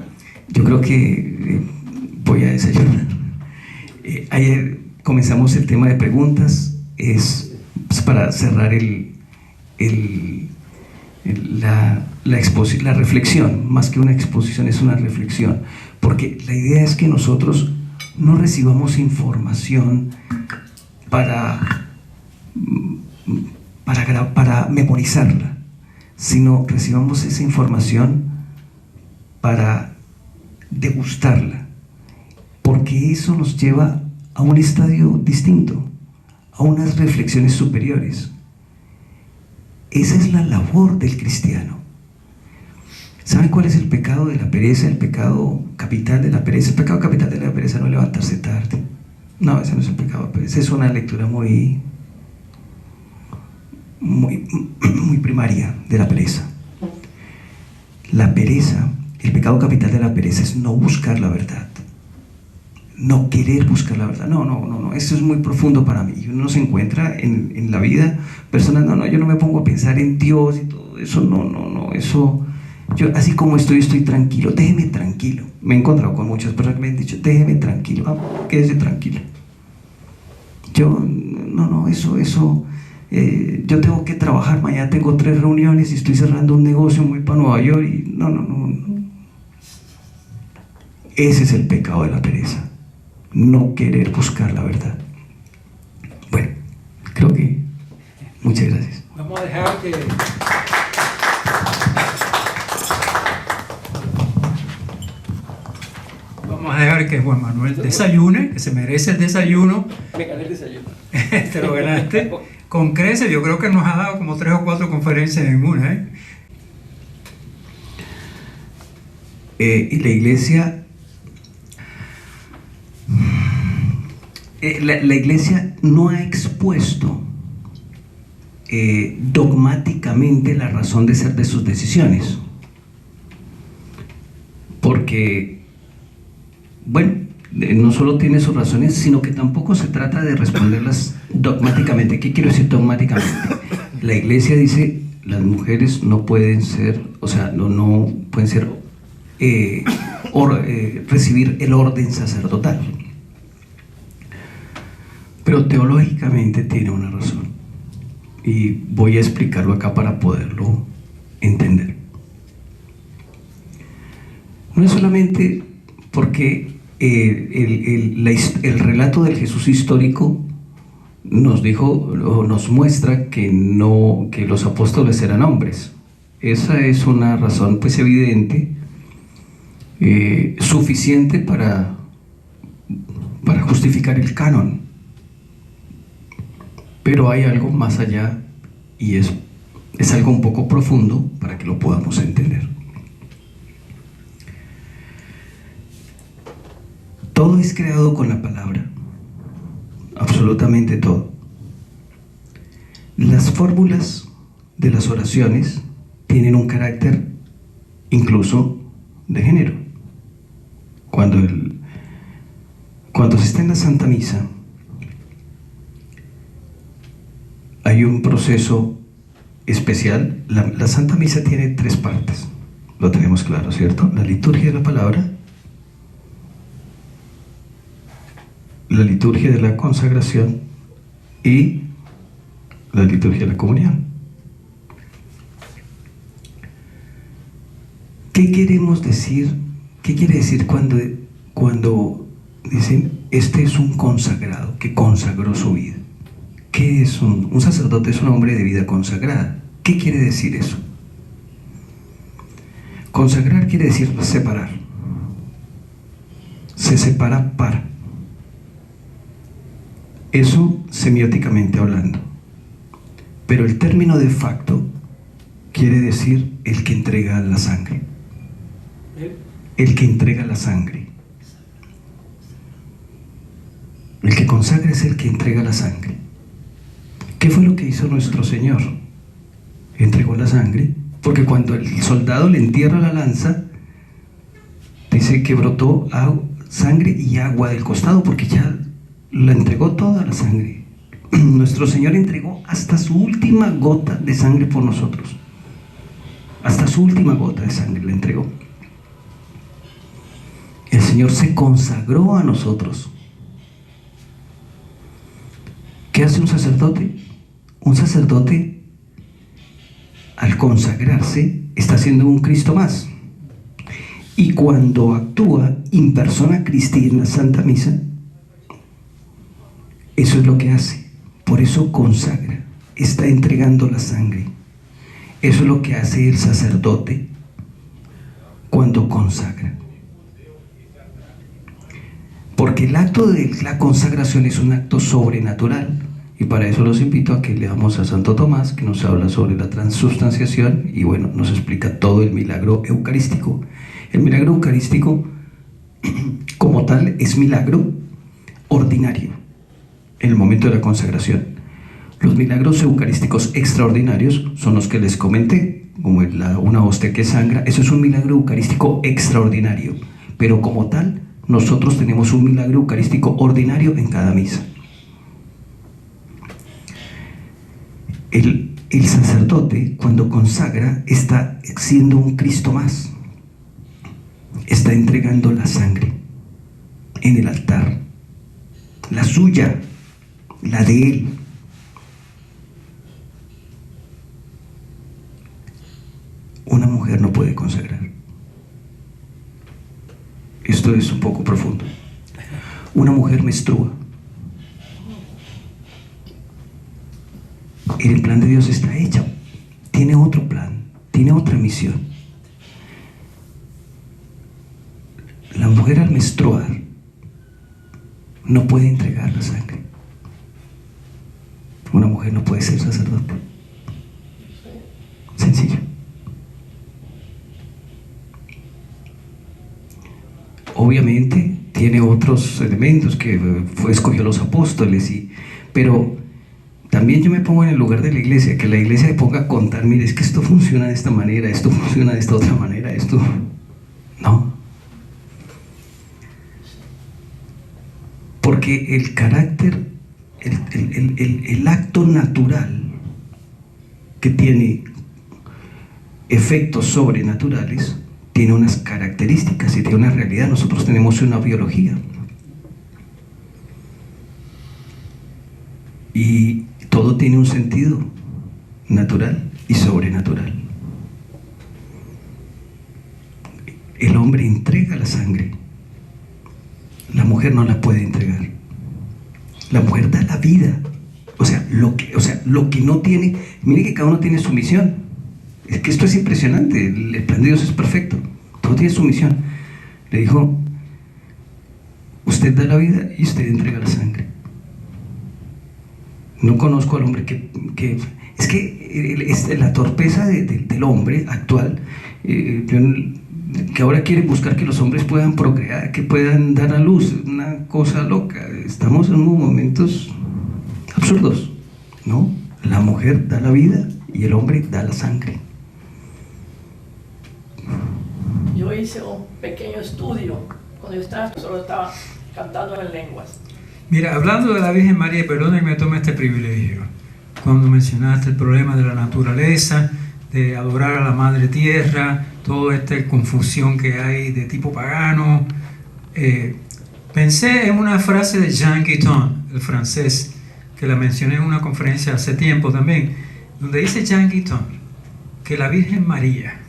yo creo que voy a desayunar. Ayer comenzamos el tema de preguntas, es para cerrar la reflexión, más que una exposición, es una reflexión, porque la idea es que nosotros no recibamos información para memorizarla, sino recibamos esa información para degustarla, porque eso nos lleva a un estadio distinto, a unas reflexiones superiores. Esa es la labor del cristiano. ¿Saben cuál es el pecado de la pereza? El pecado capital de la pereza. El pecado capital de la pereza no es levantarse tarde. No, ese no es el pecado de la pereza. Es una lectura muy primaria de la pereza. La pereza, el pecado capital de la pereza es no buscar la verdad, no querer buscar la verdad. No, eso es muy profundo para mí. Uno se encuentra en la vida personas, yo no me pongo a pensar en Dios y todo eso, eso, yo así como estoy tranquilo, déjeme tranquilo. Me he encontrado con muchas personas que me han dicho, déjeme tranquilo, quédese tranquilo. Yo, eso, yo tengo que trabajar, mañana tengo 3 reuniones y estoy cerrando un negocio muy para Nueva York y no. Ese es el pecado de la pereza, no querer buscar la verdad. Bueno, creo que muchas gracias. Vamos a dejar que... Vamos a dejar que Juan Manuel desayune, que se merece el desayuno. Me gané el desayuno. Te lo ganaste. Con creces, yo creo que nos ha dado como 3 o 4 conferencias en una, Y la iglesia... La iglesia no ha expuesto dogmáticamente la razón de ser de sus decisiones, porque, bueno, no solo tiene sus razones, sino que tampoco se trata de responderlas dogmáticamente. ¿Qué quiero decir dogmáticamente? La iglesia dice, las mujeres no pueden ser, no pueden ser, recibir el orden sacerdotal. Pero teológicamente tiene una razón y voy a explicarlo acá para poderlo entender. No es solamente porque el relato del Jesús histórico nos dijo o nos muestra que los apóstoles eran hombres. Esa es una razón pues evidente, suficiente para justificar el canon. Pero hay algo más allá y es algo un poco profundo para que lo podamos entender. Todo es creado con la palabra, absolutamente todo. Las fórmulas de las oraciones tienen un carácter incluso de género. Cuando se está en la Santa Misa, hay un proceso especial. La Santa Misa tiene 3 partes, lo tenemos claro, ¿cierto? La liturgia de la palabra, la liturgia de la consagración y la liturgia de la comunión. ¿Qué queremos decir? ¿Qué quiere decir cuando dicen este es un consagrado que consagró su vida? ¿Qué es un sacerdote? Es un hombre de vida consagrada. ¿Qué quiere decir eso? Consagrar quiere decir separar. Se separa para. Eso semióticamente hablando. Pero el término de facto quiere decir el que entrega la sangre. El que entrega la sangre. El que consagra es el que entrega la sangre. ¿Qué fue lo que hizo nuestro Señor? Entregó la sangre, porque cuando el soldado le entierra la lanza, dice que brotó sangre y agua del costado, porque ya la entregó toda la sangre. Nuestro Señor entregó hasta su última gota de sangre por nosotros. Hasta su última gota de sangre la entregó. El Señor se consagró a nosotros. ¿Qué hace un sacerdote? Un sacerdote, al consagrarse, está haciendo un Cristo más. Y cuando actúa in persona Christi en la Santa Misa, eso es lo que hace. Por eso consagra, está entregando la sangre. Eso es lo que hace el sacerdote cuando consagra. Porque el acto de la consagración es un acto sobrenatural. Y para eso los invito a que leamos a Santo Tomás, que nos habla sobre la transubstanciación y bueno, nos explica todo el milagro eucarístico. El milagro eucarístico, como tal, es milagro ordinario en el momento de la consagración. Los milagros eucarísticos extraordinarios son los que les comenté, como una hostia que sangra. Eso es un milagro eucarístico extraordinario, pero como tal, nosotros tenemos un milagro eucarístico ordinario en cada misa. El sacerdote, cuando consagra, está siendo un Cristo más. Está entregando la sangre en el altar, la suya, la de él. Una mujer no puede consagrar. Esto es un poco profundo. Una mujer menstrua. El plan de Dios está hecho. Tiene otro plan, tiene otra misión. La mujer al menstruar no puede entregar la sangre. Una mujer no puede ser sacerdote. Sencillo. Obviamente tiene otros elementos que escogió los apóstoles, pero también yo me pongo en el lugar de la iglesia, que la iglesia se ponga a contar, mire, es que esto funciona de esta manera, esto funciona de esta otra manera, esto no. Porque el carácter, el acto natural que tiene efectos sobrenaturales, tiene unas características y tiene una realidad. Nosotros tenemos una biología. Y todo tiene un sentido natural y sobrenatural. El hombre entrega la sangre. La mujer no la puede entregar. La mujer da la vida. O sea, lo que no tiene. Mire que cada uno tiene su misión. Es que esto es impresionante. El plan de Dios es perfecto. Todo tiene su misión. Le dijo: usted da la vida y usted entrega la sangre. No conozco al hombre que es que la torpeza del hombre actual, que ahora quiere buscar que los hombres puedan procrear, que puedan dar a luz, una cosa loca. Estamos en unos momentos absurdos, ¿no? La mujer da la vida y el hombre da la sangre. Yo hice un pequeño estudio cuando yo solo estaba cantando en lenguas. Mira, hablando de la Virgen María, perdona que me tome este privilegio, cuando mencionaste el problema de la naturaleza, de adorar a la Madre Tierra, toda esta confusión que hay de tipo pagano, pensé en una frase de Jean Guiton, el francés, que la mencioné en una conferencia hace tiempo también, donde dice Jean Guiton que la Virgen María,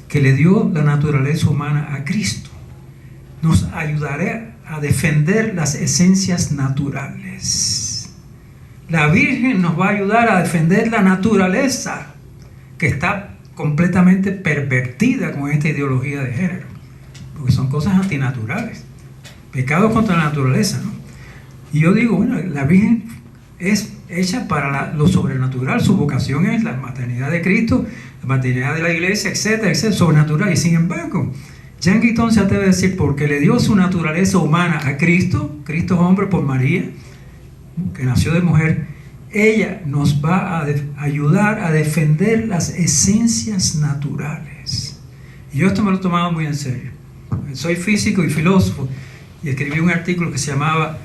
que le dio la naturaleza humana a Cristo, nos ayudará a defender las esencias naturales. La Virgen nos va a ayudar a defender la naturaleza, que está completamente pervertida con esta ideología de género, porque son cosas antinaturales, pecados contra la naturaleza, ¿no? Y yo digo, bueno, la Virgen es hecha para lo sobrenatural, su vocación es la maternidad de Cristo, la maternidad de la iglesia, etcétera, etcétera, sobrenatural. Y sin embargo, Jean Guiton se atreve a decir, porque le dio su naturaleza humana a Cristo, Cristo es hombre por María, que nació de mujer, ella nos va a ayudar a defender las esencias naturales. Y yo esto me lo he tomado muy en serio. Soy físico y filósofo, y escribí un artículo que se llamaba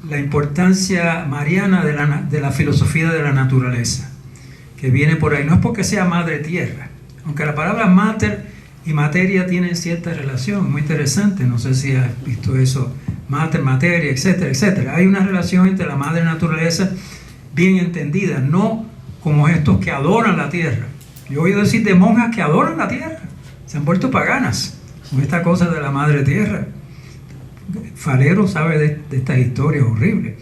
La importancia mariana de la filosofía de la naturaleza, que viene por ahí. No es porque sea madre tierra, aunque la palabra mater y materia tienen cierta relación, muy interesante, no sé si has visto eso, mater, materia, etcétera, etcétera. Hay una relación entre la madre naturaleza bien entendida, no como estos que adoran la tierra. Yo he oído decir de monjas que adoran la tierra, se han vuelto paganas con esta cosa de la madre tierra. Falero sabe de estas historias horribles,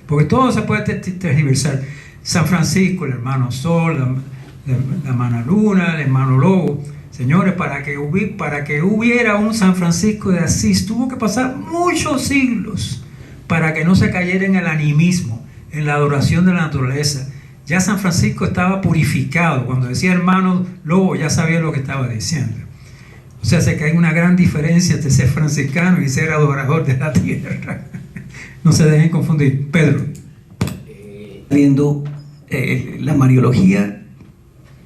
porque todo se puede tergiversar. San Francisco, el hermano Sol, la hermana Luna, el hermano Lobo. Señores, para que hubiera un San Francisco de Asís, tuvo que pasar muchos siglos para que no se cayera en el animismo, en la adoración de la naturaleza. Ya San Francisco estaba purificado. Cuando decía hermano Lobo, ya sabía lo que estaba diciendo. O sea, que hay una gran diferencia entre ser franciscano y ser adorador de la tierra. No se dejen confundir. Pedro. Viendo la Mariología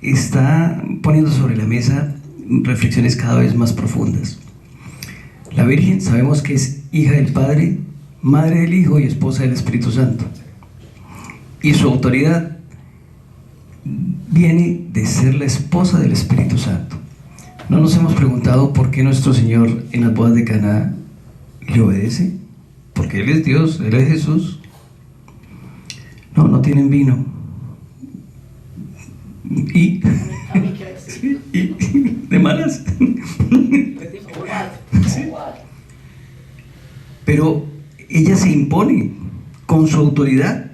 está poniendo sobre la mesa reflexiones cada vez más profundas. La Virgen sabemos que es hija del Padre, madre del Hijo y esposa del Espíritu Santo. Y su autoridad viene de ser la esposa del Espíritu Santo. ¿No nos hemos preguntado por qué nuestro Señor en las bodas de Caná le obedece? Porque Él es Dios, Él es Jesús. No tienen vino. Y de malas. Sí. Pero ella se impone con su autoridad,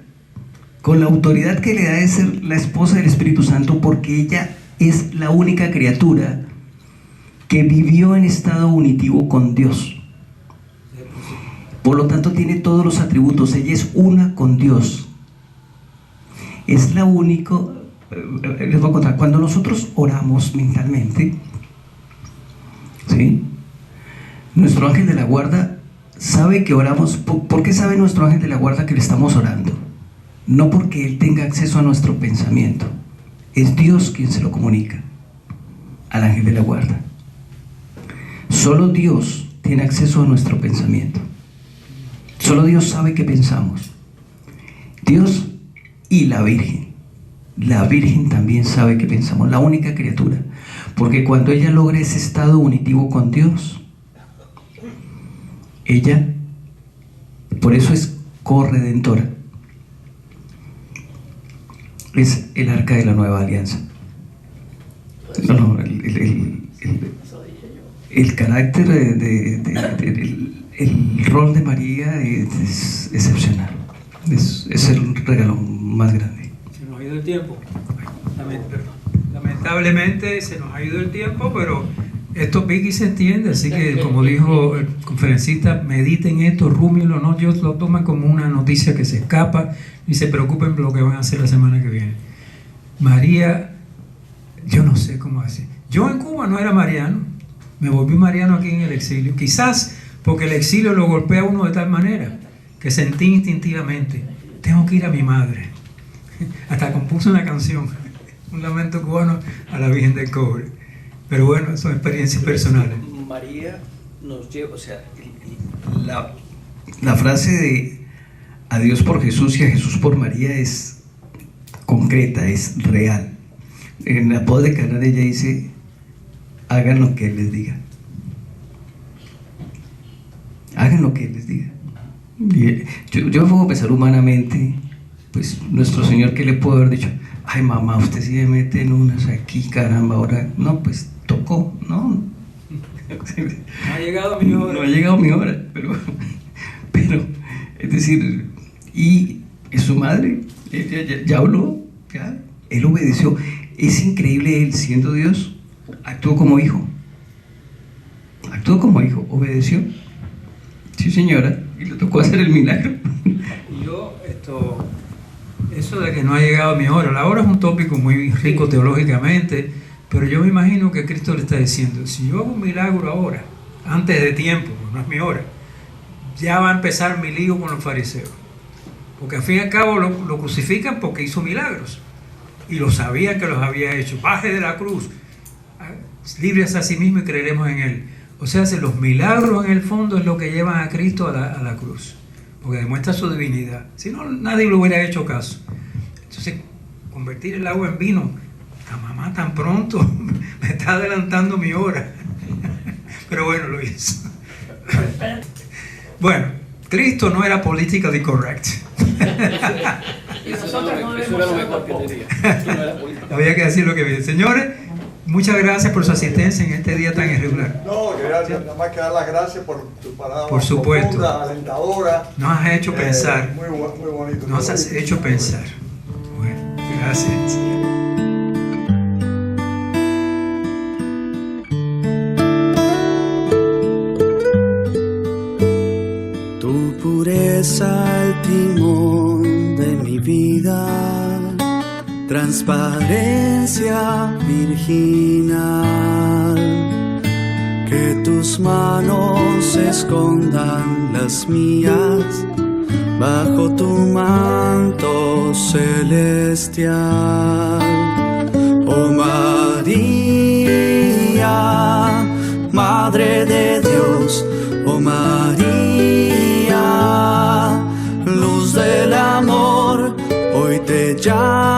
con la autoridad que le da de ser la esposa del Espíritu Santo, porque ella es la única criatura que vivió en estado unitivo con Dios. Por lo tanto tiene todos los atributos. Ella es una con Dios. Es la única. Les voy a contar, cuando nosotros oramos mentalmente, ¿sí? Nuestro ángel de la guarda sabe que oramos. ¿Por qué sabe nuestro ángel de la guarda que le estamos orando? No porque él tenga acceso a nuestro pensamiento, es Dios quien se lo comunica al ángel de la guarda. Solo Dios tiene acceso a nuestro pensamiento, solo Dios sabe qué pensamos. Dios y la Virgen también sabe qué pensamos, la única criatura, porque cuando ella logra ese estado unitivo con Dios, ella, por eso es corredentora, es el arca de la nueva alianza. El carácter, el rol de María es excepcional, es el regalo más grande. Se nos ha ido el tiempo. Lamentablemente se nos ha ido el tiempo, pero esto pica y se entiende, así que como dijo el conferencista, mediten esto, rúmienlo, no ellos lo toman como una noticia que se escapa, ni se preocupen por lo que van a hacer la semana que viene. María, yo no sé cómo hacer. Yo en Cuba no era mariano, me volví mariano aquí en el exilio, quizás porque el exilio lo golpea a uno de tal manera que sentí instintivamente, tengo que ir a mi madre. Hasta compuse una canción, un lamento cubano a la Virgen del Cobre. Pero bueno, son experiencias personales. María nos lleva, o sea, la frase de a Dios por Jesús y a Jesús por María es concreta, es real. En la boda de Caná ella dice, hagan lo que Él les diga. Hagan lo que Él les diga. Yo me pongo a pensar humanamente, pues nuestro Señor, ¿qué le pudo haber dicho? Ay mamá, usted sí me mete en unas aquí, caramba, ahora, no, pues tocó, ¿no? No ha llegado mi hora. No ha llegado mi hora, pero es decir, y es su madre, ya habló, ya, él obedeció. Es increíble, él siendo Dios, actuó como hijo, obedeció. Sí señora, y le tocó hacer el milagro. Y yo, eso de que no ha llegado mi hora, la hora es un tópico muy rico teológicamente, pero yo me imagino que Cristo le está diciendo, si yo hago un milagro ahora, antes de tiempo, no es mi hora, ya va a empezar mi lío con los fariseos, porque al fin y al cabo lo crucifican porque hizo milagros, y lo sabían que los había hecho. Baje de la cruz, líbrese a sí mismo y creeremos en él. O sea, si los milagros en el fondo es lo que llevan a Cristo a la cruz, porque demuestra su divinidad. Si no, nadie le hubiera hecho caso. Entonces, convertir el agua en vino, la mamá tan pronto, me está adelantando mi hora. Pero bueno, lo hizo. Bueno, Cristo no era politically correct. Y nosotros no Eso debemos era lo ser mejor que tampoco. tenía. Eso no era política. Había que decir lo que viene. Señores, muchas gracias por su asistencia en este día tan irregular. No, gracias, nada más que dar las gracias por tu palabra Por supuesto. profunda, alentadora. Nos has hecho pensar. Muy bonito. Nos has hecho pensar. Bueno, gracias. Tu pureza, el timón de mi vida, transparencia virginal, que tus manos escondan las mías bajo tu manto celestial. Oh María, Madre de Dios, oh María, luz del amor, hoy te llamo.